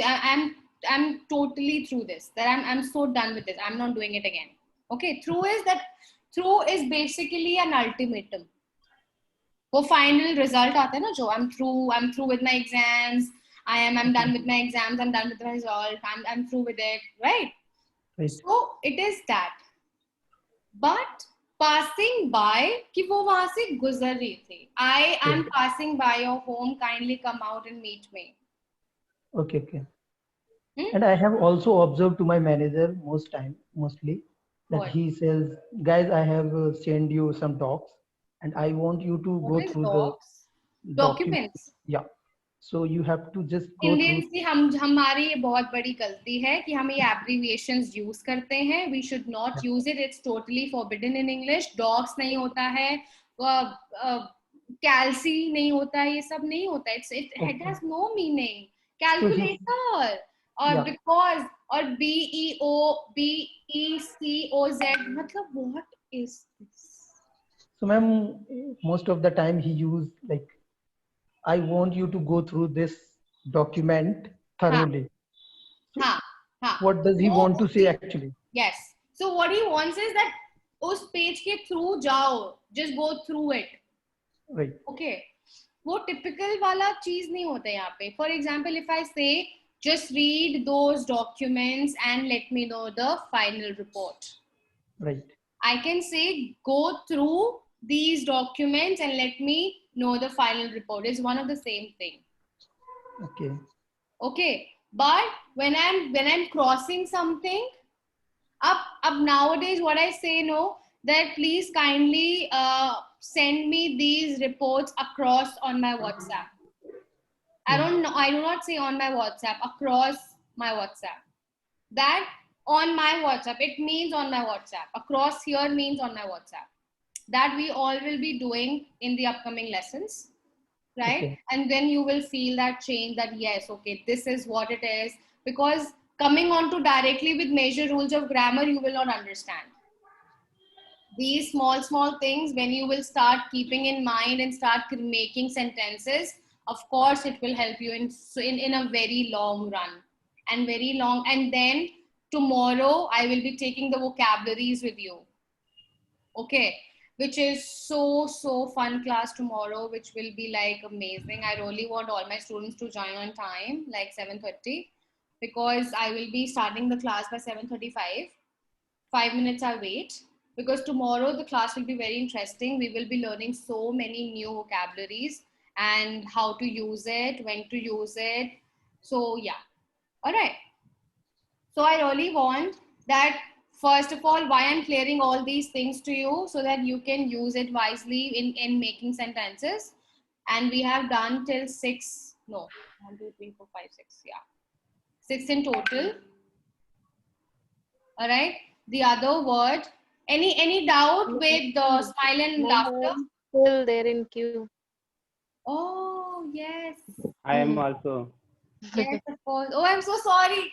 I'm totally through this. That I'm so done with this. I'm not doing it again. Okay. Through is basically an ultimatum. वो final result आता है ना जो I'm through with my exams. I'm done with my exams. I'm done with my result. I'm through with it. Right? So it is that. But passing by कि वो वहां से गुजर रही थी. I am passing by your home. Kindly come out and meet me. Okay. And I have also observed to my manager mostly that What? he says, guys, I have sent you some docs and I want you to What go is through docs? the Documents. Yeah. So you have to just go Indians through. की हमारी ये बहुत बड़ी गलती है कि हम ये abbreviations use करते हैं. We should not use it. It's totally forbidden in English. Docs नहीं होता है. Calci नहीं होता है. ये सब नहीं होता है. It has no meaning. Calculator or because or BECOZ मतलब what is this? So ma'am, most of the time he used like, I want you to go through this document thoroughly. What does he want to say actually? Yes. So what he wants is that उस page के through जाओ. Just go through it. Right. Okay. वो typical वाला चीज नहीं होता यहाँ पे. For example, if I say just read those documents and let me know the final report. Right. I can say go through these documents and let me know the final report. It's one of the same thing. Okay. Okay, but when I'm crossing something up nowadays, what I say no, that please kindly send me these reports across on my WhatsApp. I do not say on my WhatsApp, across my WhatsApp. That on my WhatsApp, it means on my WhatsApp. Across here means on my WhatsApp. That we all will be doing in the upcoming lessons, right? Okay. And then you will feel that change, that yes, okay, this is what it is. Because coming on to directly with major rules of grammar, you will not understand. These small things, when you will start keeping in mind and start making sentences, of course it will help you in a very long run and very long. And then tomorrow I will be taking the vocabularies with you, okay, which is so fun class tomorrow, which will be like amazing. I really want all my students to join on time, like 7:30, because I will be starting the class by 7:35. 5 minutes I'll wait, because tomorrow the class will be very interesting. We will be learning so many new vocabularies and how to use it, when to use it. So yeah, all right. So I really want that, first of all, why I'm clearing all these things to you, so that you can use it wisely in making sentences. And we have done till 6, no, 1, 2, 3, 4, 5, 6, yeah, 6 in total. All right. The other word, any doubt with the smile and laughter? Still there in queue. Oh, yes. I am also. Yes, of course. Oh, I'm so sorry.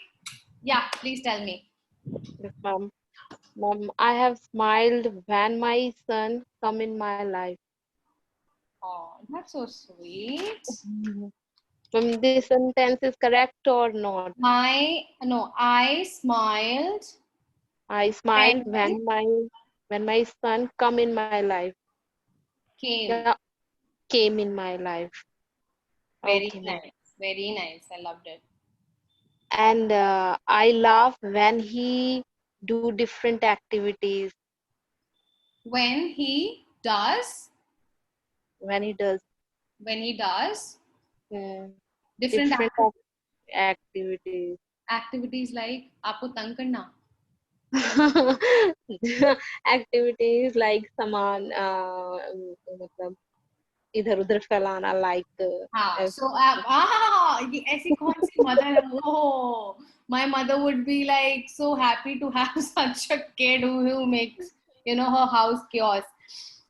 Yeah, please tell me. Yes, ma'am. Mom, I have smiled when my son come in my life. Oh, that's so sweet. Ma'am, this sentence is correct or not? I smiled. I smiled when my son come in my life. Came. Yeah, came in my life. Very Okay, nice. Very nice. I loved it. And I laugh when he do different activities. When he does. When he does. When he does. Different activities. Activities like आपको तंग करना. Activities like सामान मतलब इधर उधर फैलाना, like हाँ, so ऐसी कौन सी mother है? Oh, my mother would be like so happy to have such a kid who makes, you know, her house chaos.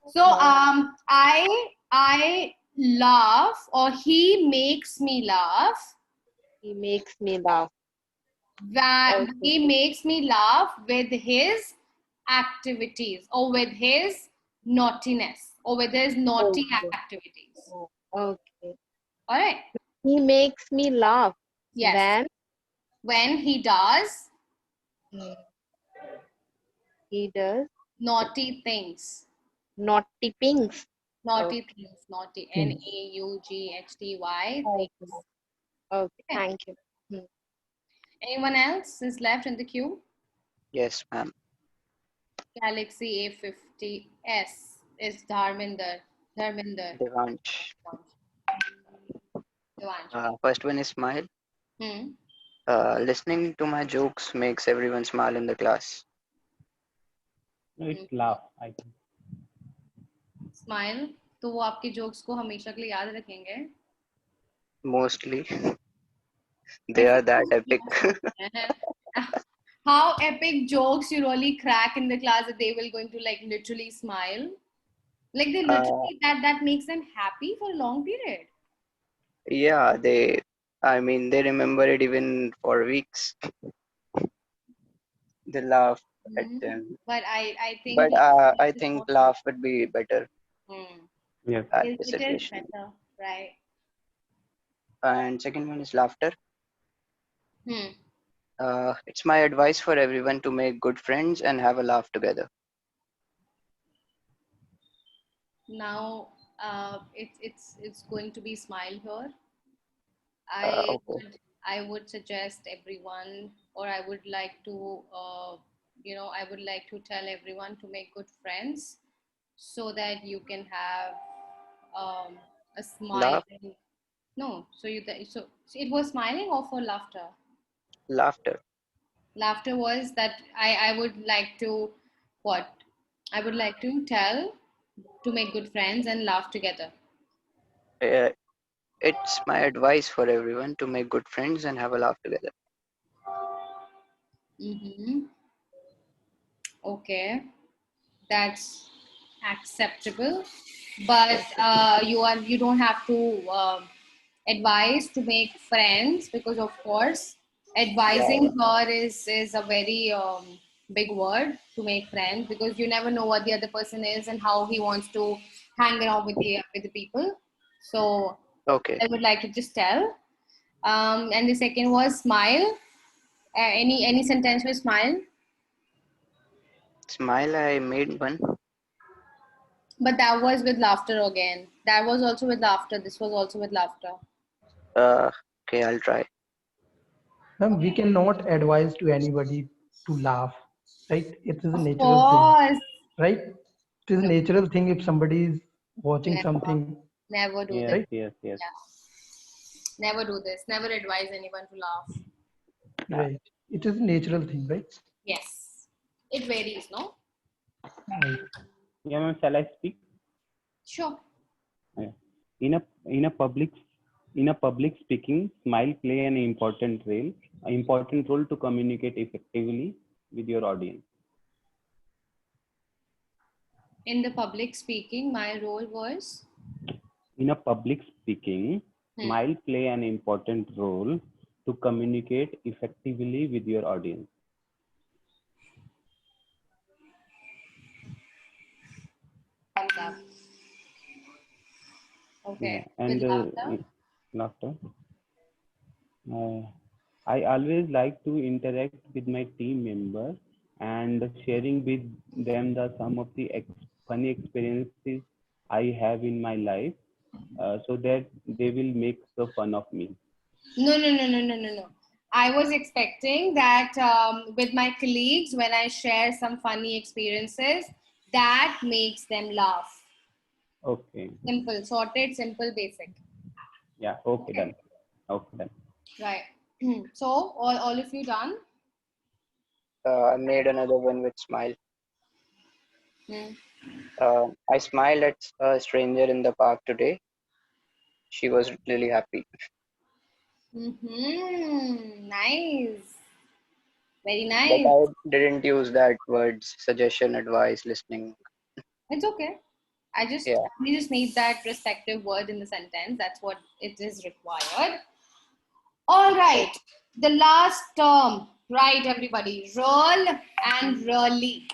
So I laugh, or he makes me laugh. He makes me laugh. He makes me laugh with his activities, or with his naughtiness, or with his naughty activities. Okay. All right. He makes me laugh. Yes. When he does. He does. Naughty things. Naughty things. Naughty things. Naughty. Naughty. Okay. Thank you. Anyone else is left in the queue? Yes, ma'am. Galaxy A50s is Dharminder. Devansh. First one is smile. Listening to my jokes makes everyone smile in the class. No, it's laugh, I think. Smile. तो वो आपके jokes को हमेशा के लिए याद रखेंगे. Mostly. They are that epic. How epic jokes you really crack in the class that they will going to like literally smile. Like they literally that makes them happy for a long period. Yeah, they remember it even for weeks. They laugh at them. But I think. But I think laugh would be better. Yes. It is better, right? And second one is laughter. It's my advice for everyone to make good friends and have a laugh together. Now, It's going to be smile here. Okay. I would suggest everyone, or I would like to, I would like to tell everyone to make good friends so that you can have a smile. Laugh. No, so it was smiling or for laughter? Laughter. Laughter was that I would like to, what? I would like to tell to make good friends and laugh together. It's my advice for everyone to make good friends and have a laugh together. Mm-hmm. Okay, that's acceptable, but you don't have to advise to make friends, because of course advising her is a very big word, to make friends, because you never know what the other person is and how he wants to hang around with the people. So Okay. I would like to just tell. And the second was smile. Any sentence with smile? Smile, I made one. But that was with laughter again. That was also with laughter. This was also with laughter. Okay, I'll try. Ma'am, we cannot advise to anybody to laugh, right? It is a Of natural course. thing, right? It is a natural thing if somebody is watching something. Never do Yes, this. yes, yes. Yeah. Never do this. Never advise anyone to laugh. Right. It is a natural thing, right? Yes. It varies, no? Right. Yeah, ma'am, shall I speak? Sure. Yeah. In a public speaking, smile play an important role to communicate effectively with your audience. In the public speaking, my role was? In a public speaking, smile play an important role to communicate effectively with your audience. Thumbs up. Okay. Yeah. And laughter. I always like to interact with my team members and sharing with them some of the funny experiences I have in my life, so that they will make the fun of me. No. I was expecting that with my colleagues, when I share some funny experiences, that makes them laugh. Okay. Simple, sorted, simple, basic. Yeah. Okay. Done. Okay. Done. Right. So all of you done? I made another one with smile. I smiled at a stranger in the park today. She was really happy. Nice. Very But nice. I didn't use that words, suggestion, advice, listening. It's okay. We just need that respective word in the sentence. That's what it is required. All right. The last term. Right, everybody. Roll and really.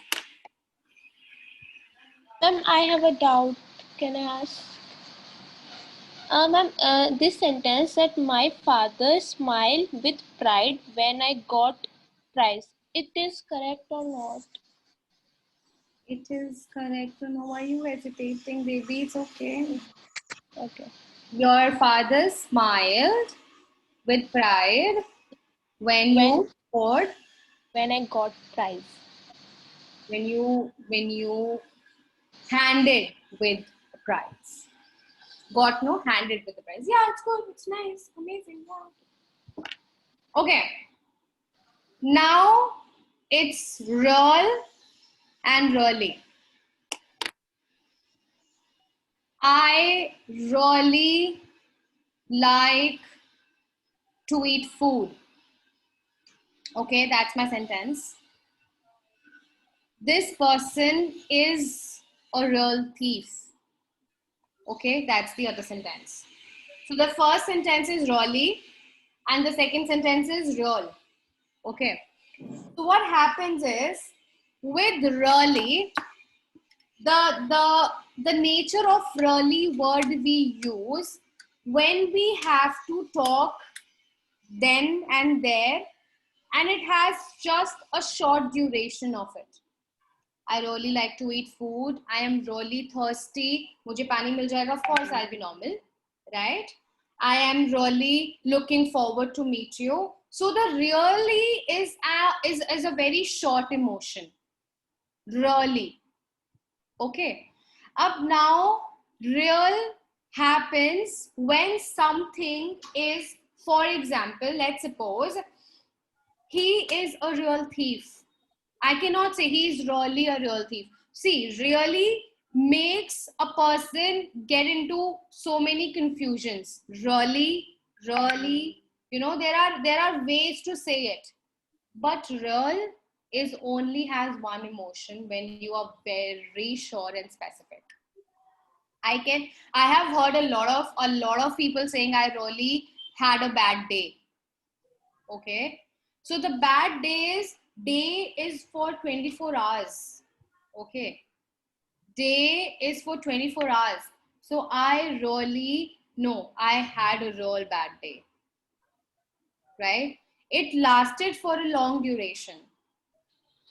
Ma'am, I have a doubt. Can I ask? Ma'am, this sentence that my father smiled with pride when I got prize. It is correct or not? It is correct. No, why are you hesitating, baby? It's okay. Okay. Your father smiled with pride when you scored. When I got prize. When you handed with the prize. Got no, handed with the prize. Yeah, it's good. It's nice. Amazing. Yeah. Okay. Now it's roll and really. I really like to eat food. Okay, that's my sentence. This person is a real thief. Okay, that's the other sentence. So the first sentence is really, and the second sentence is real. Okay. So what happens is, with really, the nature of really word we use when we have to talk then and there, and it has just a short duration of it. I really like to eat food. I am really thirsty. मुझे पानी मिल जाएगा, of course I'll be normal, right? I am really looking forward to meet you. So the really is a very short emotion. Really. Okay. Up now, real happens when something is, for example, let's suppose he is a real thief. I cannot say he is really a real thief. See, really makes a person get into so many confusions. Really, you know, there are ways to say it, but real is only has one emotion when you are very sure and specific. I have heard a lot of people saying I really had a bad day. Okay, so the bad day is for 24 hours. Okay, day is for 24 hours. So I really know I had a real bad day, right? It lasted for a long duration.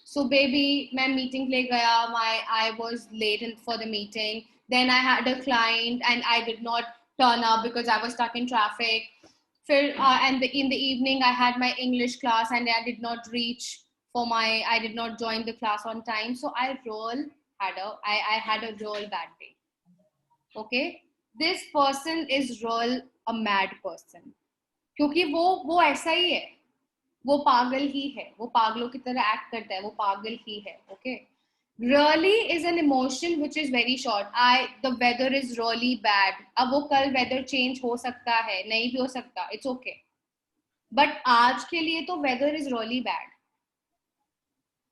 So baby, my meeting le gaya, I was late for the meeting. Then I had a client and I did not turn up because I was stuck in traffic. And in the evening, I had my English class and I did not I did not join the class on time. So I had a real bad day. Okay, this person is real a mad person. क्योंकि वो ऐसा ही है, वो पागल ही है, वो पागलों की तरह एक्ट करता है, वो पागल ही है. Okay, really is an emotion which is very short. The weather is really bad. अब वो कल weather change हो सकता है, नहीं भी हो सकता, it's okay. But आज के लिए तो weather is really bad.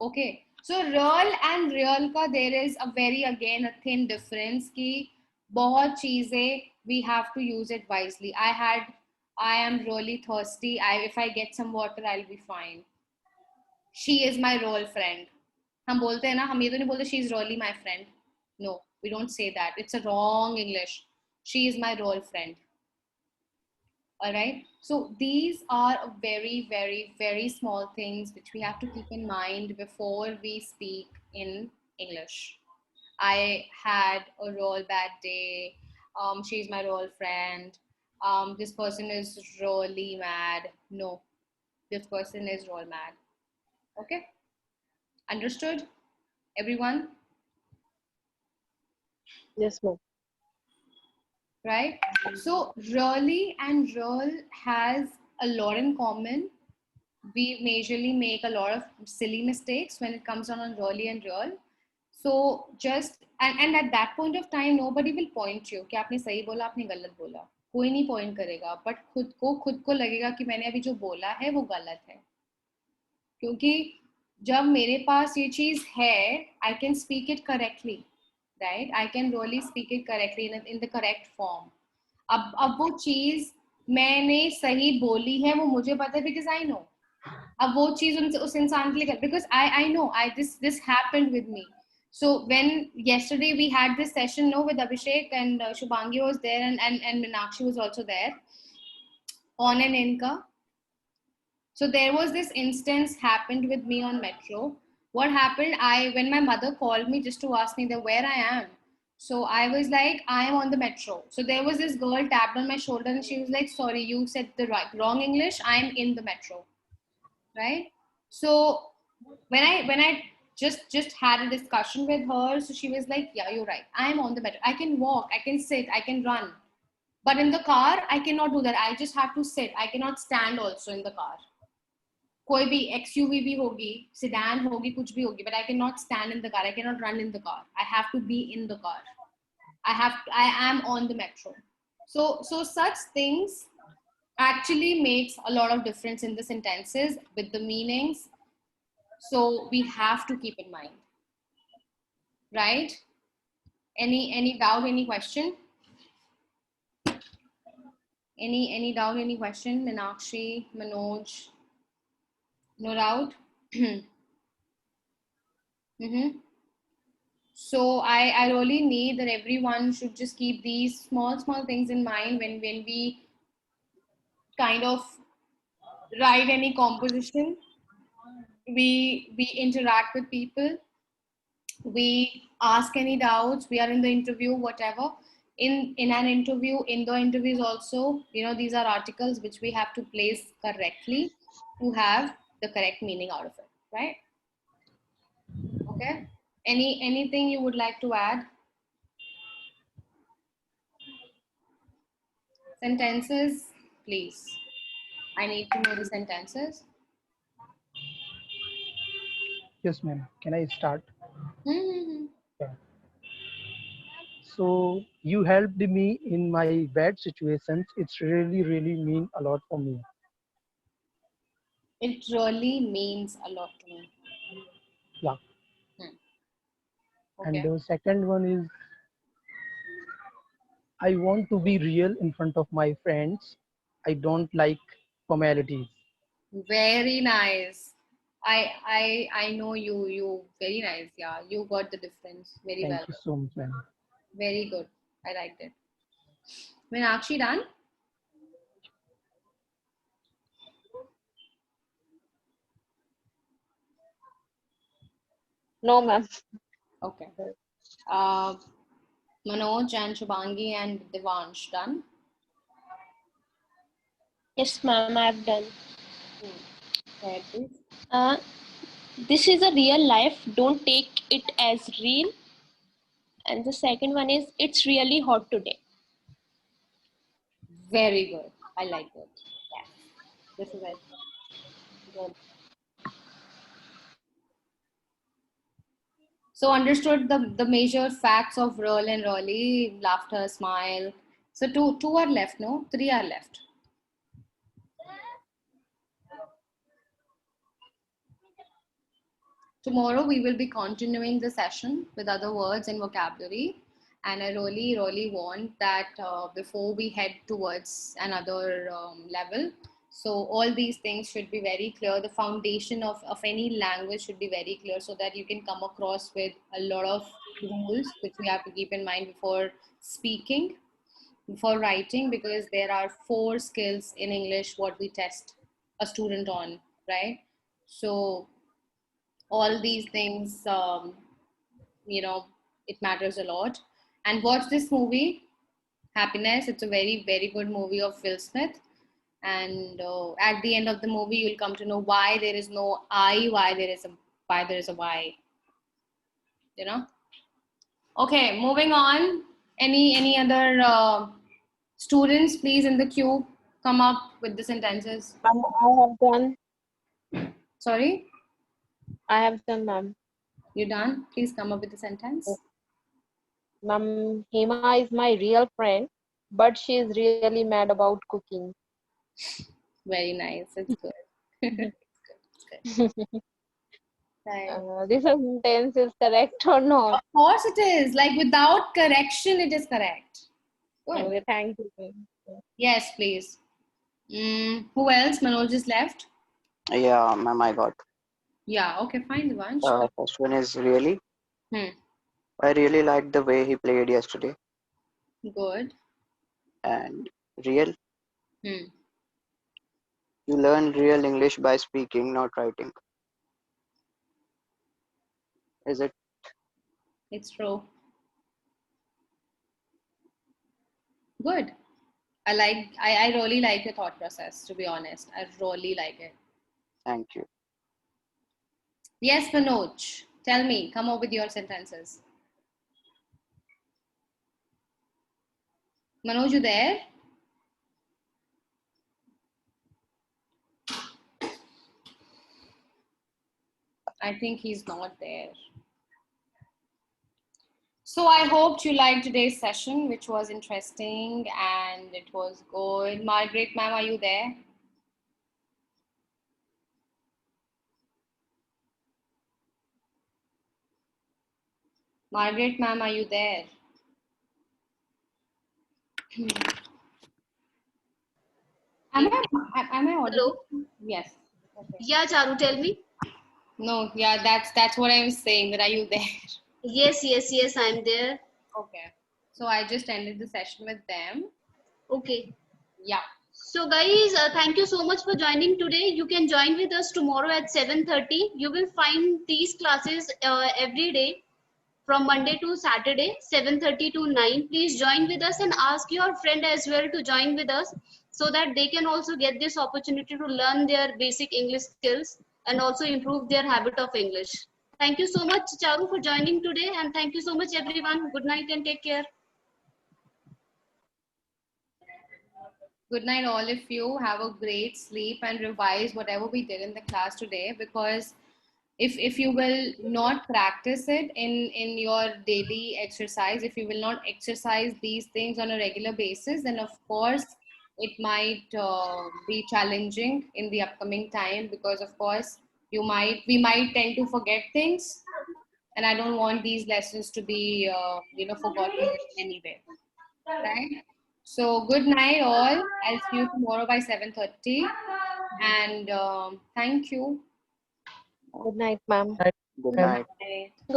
Okay, so real and real का there is a very again a thin difference कि बहुत चीजें we have to use it wisely. I am really thirsty. If I get some water, I'll be fine. She is my real friend. हम बोलते हैं ना, हम ये तो नहीं बोलते she is really my friend. No, we don't say that. It's a wrong English. She is my real friend. All right. So these are very, very, very small things which we have to keep in mind before we speak in English. I had a real bad day. She's my real friend. This person is really mad. No, this person is real mad. Okay. Understood, everyone? Yes, ma'am. Right? So really and real has a lot in common. We majorly make a lot of silly mistakes when it comes on really and real. So just and at that point of time, nobody will point you कि आपने सही बोला, आपने गलत बोला. कोई नहीं point करेगा, but खुद को लगेगा कि मैंने अभी जो बोला है वो गलत है. क्योंकि जब मेरे पास ये चीज है, I can speak it correctly, right? I can really speak it correctly in the correct form. अब वो चीज मैंने सही बोली है, वो मुझे पता है because I know. अब वो चीज उस इंसान के लिए, because I know this happened with me. So when yesterday we had this session with Abhishek and Shubhangi was there and Meenakshi was also there on an Inca. So there was this instance happened with me on metro. What happened? When my mother called me just to ask me where I am. So I was like, I am on the metro. So there was this girl tapped on my shoulder and she was like, sorry, you said the wrong English. I am in the metro. Right? So when I just had a discussion with her, so she was like, yeah, you're right. I am on the metro. I can walk, I can sit, I can run. But in the car, I cannot do that. I just have to sit. I cannot stand also in the car. कोई भी XUV भी होगी, sedan होगी, कुछ भी होगी, but I cannot stand in the car. I cannot run in the car. I have to be in the car. I am on the metro. So such things actually makes a lot of difference in the sentences with the meanings. So we have to keep in mind, right? Any doubt, any question? Any doubt, any question? Meenakshi, Manoj? No doubt? Mm-hmm. So I really need that everyone should just keep these small things in mind when we kind of write any composition, we interact with people, we ask any doubts. We are in the interview, whatever. In an interview, in the interviews also, these are articles which we have to place correctly to have the correct meaning out of it, right? Okay. Anything you would like to add? Sentences, please. I need to know the sentences. Yes, ma'am. Can I start? Mm-hmm. Yeah. So you helped me in my bad situations. It's really, really mean a lot for me. It really means a lot to me. Yeah. Okay. And the second one is, I want to be real in front of my friends. I don't like formalities. Very nice. I know you very nice. Yeah, you got the difference very Thank well. you so much, ma'am. Very good. I liked it. Meenakshi, done? No, ma'am. Okay. Manoj and Shubhangi and Devansh, done? Yes, ma'am, I've done. Okay, please. This is a real life. Don't take it as real. And the second one is, it's really hot today. Very good. I like it. Yes. This is it. Good. So understood the major facts of Roll and Rolly, laughter, smile. So two are left, no? 3 are left. Tomorrow we will be continuing the session with other words and vocabulary. And I really want that before we head towards another level, so all these things should be very clear. The foundation of any language should be very clear so that you can come across with a lot of rules which we have to keep in mind before speaking, before writing, because there are 4 skills in English what we test a student on, right? So all these things, it matters a lot. And watch this movie, Happiness. It's a very good movie of Will Smith. And at the end of the movie, you'll come to know why there is no I, why there is a Y. Okay, moving on. Any other students, please, in the queue, come up with the sentences. I have done. Sorry? I have done, ma'am. You done? Please come up with the sentence. Ma'am, Hema is my real friend, but she is really mad about cooking. Very nice. It's good. It's good. Right. This sentence is correct or not? Of course it is. Like without correction, it is correct. Good. Okay, thank you. Yes, please. Who else? Manoj is left. Yeah, ma'am, I got. Yeah, okay, fine, Devansh. First one is really. I really liked the way he played yesterday. Good. And real. You learn real English by speaking, not writing. Is it? It's true. Good. I really like your thought process, to be honest. I really like it. Thank you. Yes, Manoj. Tell me, come up with your sentences. Manoj, you there? I think he's not there. So I hoped you liked today's session, which was interesting and it was good. Margaret, ma'am, are you there? Margaret, ma'am, are you there? Am I audible? Hello? Yes. Okay. Yeah, Charu, tell me. No, yeah, that's what I was saying. That are you there? Yes, I'm there. Okay. So I just ended the session with them. Okay. Yeah. So guys, thank you so much for joining today. You can join with us tomorrow at 7:30. You will find these classes every day. from Monday to Saturday, 7:30 to 9. Please join with us and ask your friend as well to join with us so that they can also get this opportunity to learn their basic English skills and also improve their habit of English. Thank you so much, Charu, for joining today, and thank you so much, everyone. Good night and take care. Good night, all of you. Have a great sleep and revise whatever we did in the class today, because if you will not practice it in your daily exercise, if you will not exercise these things on a regular basis, then of course it might be challenging in the upcoming time, because of course we might tend to forget things, and I don't want these lessons to be forgotten anyway, right? So good night all. I'll see you tomorrow by 7:30, and thank you. Good night, ma'am. Good night. Bye.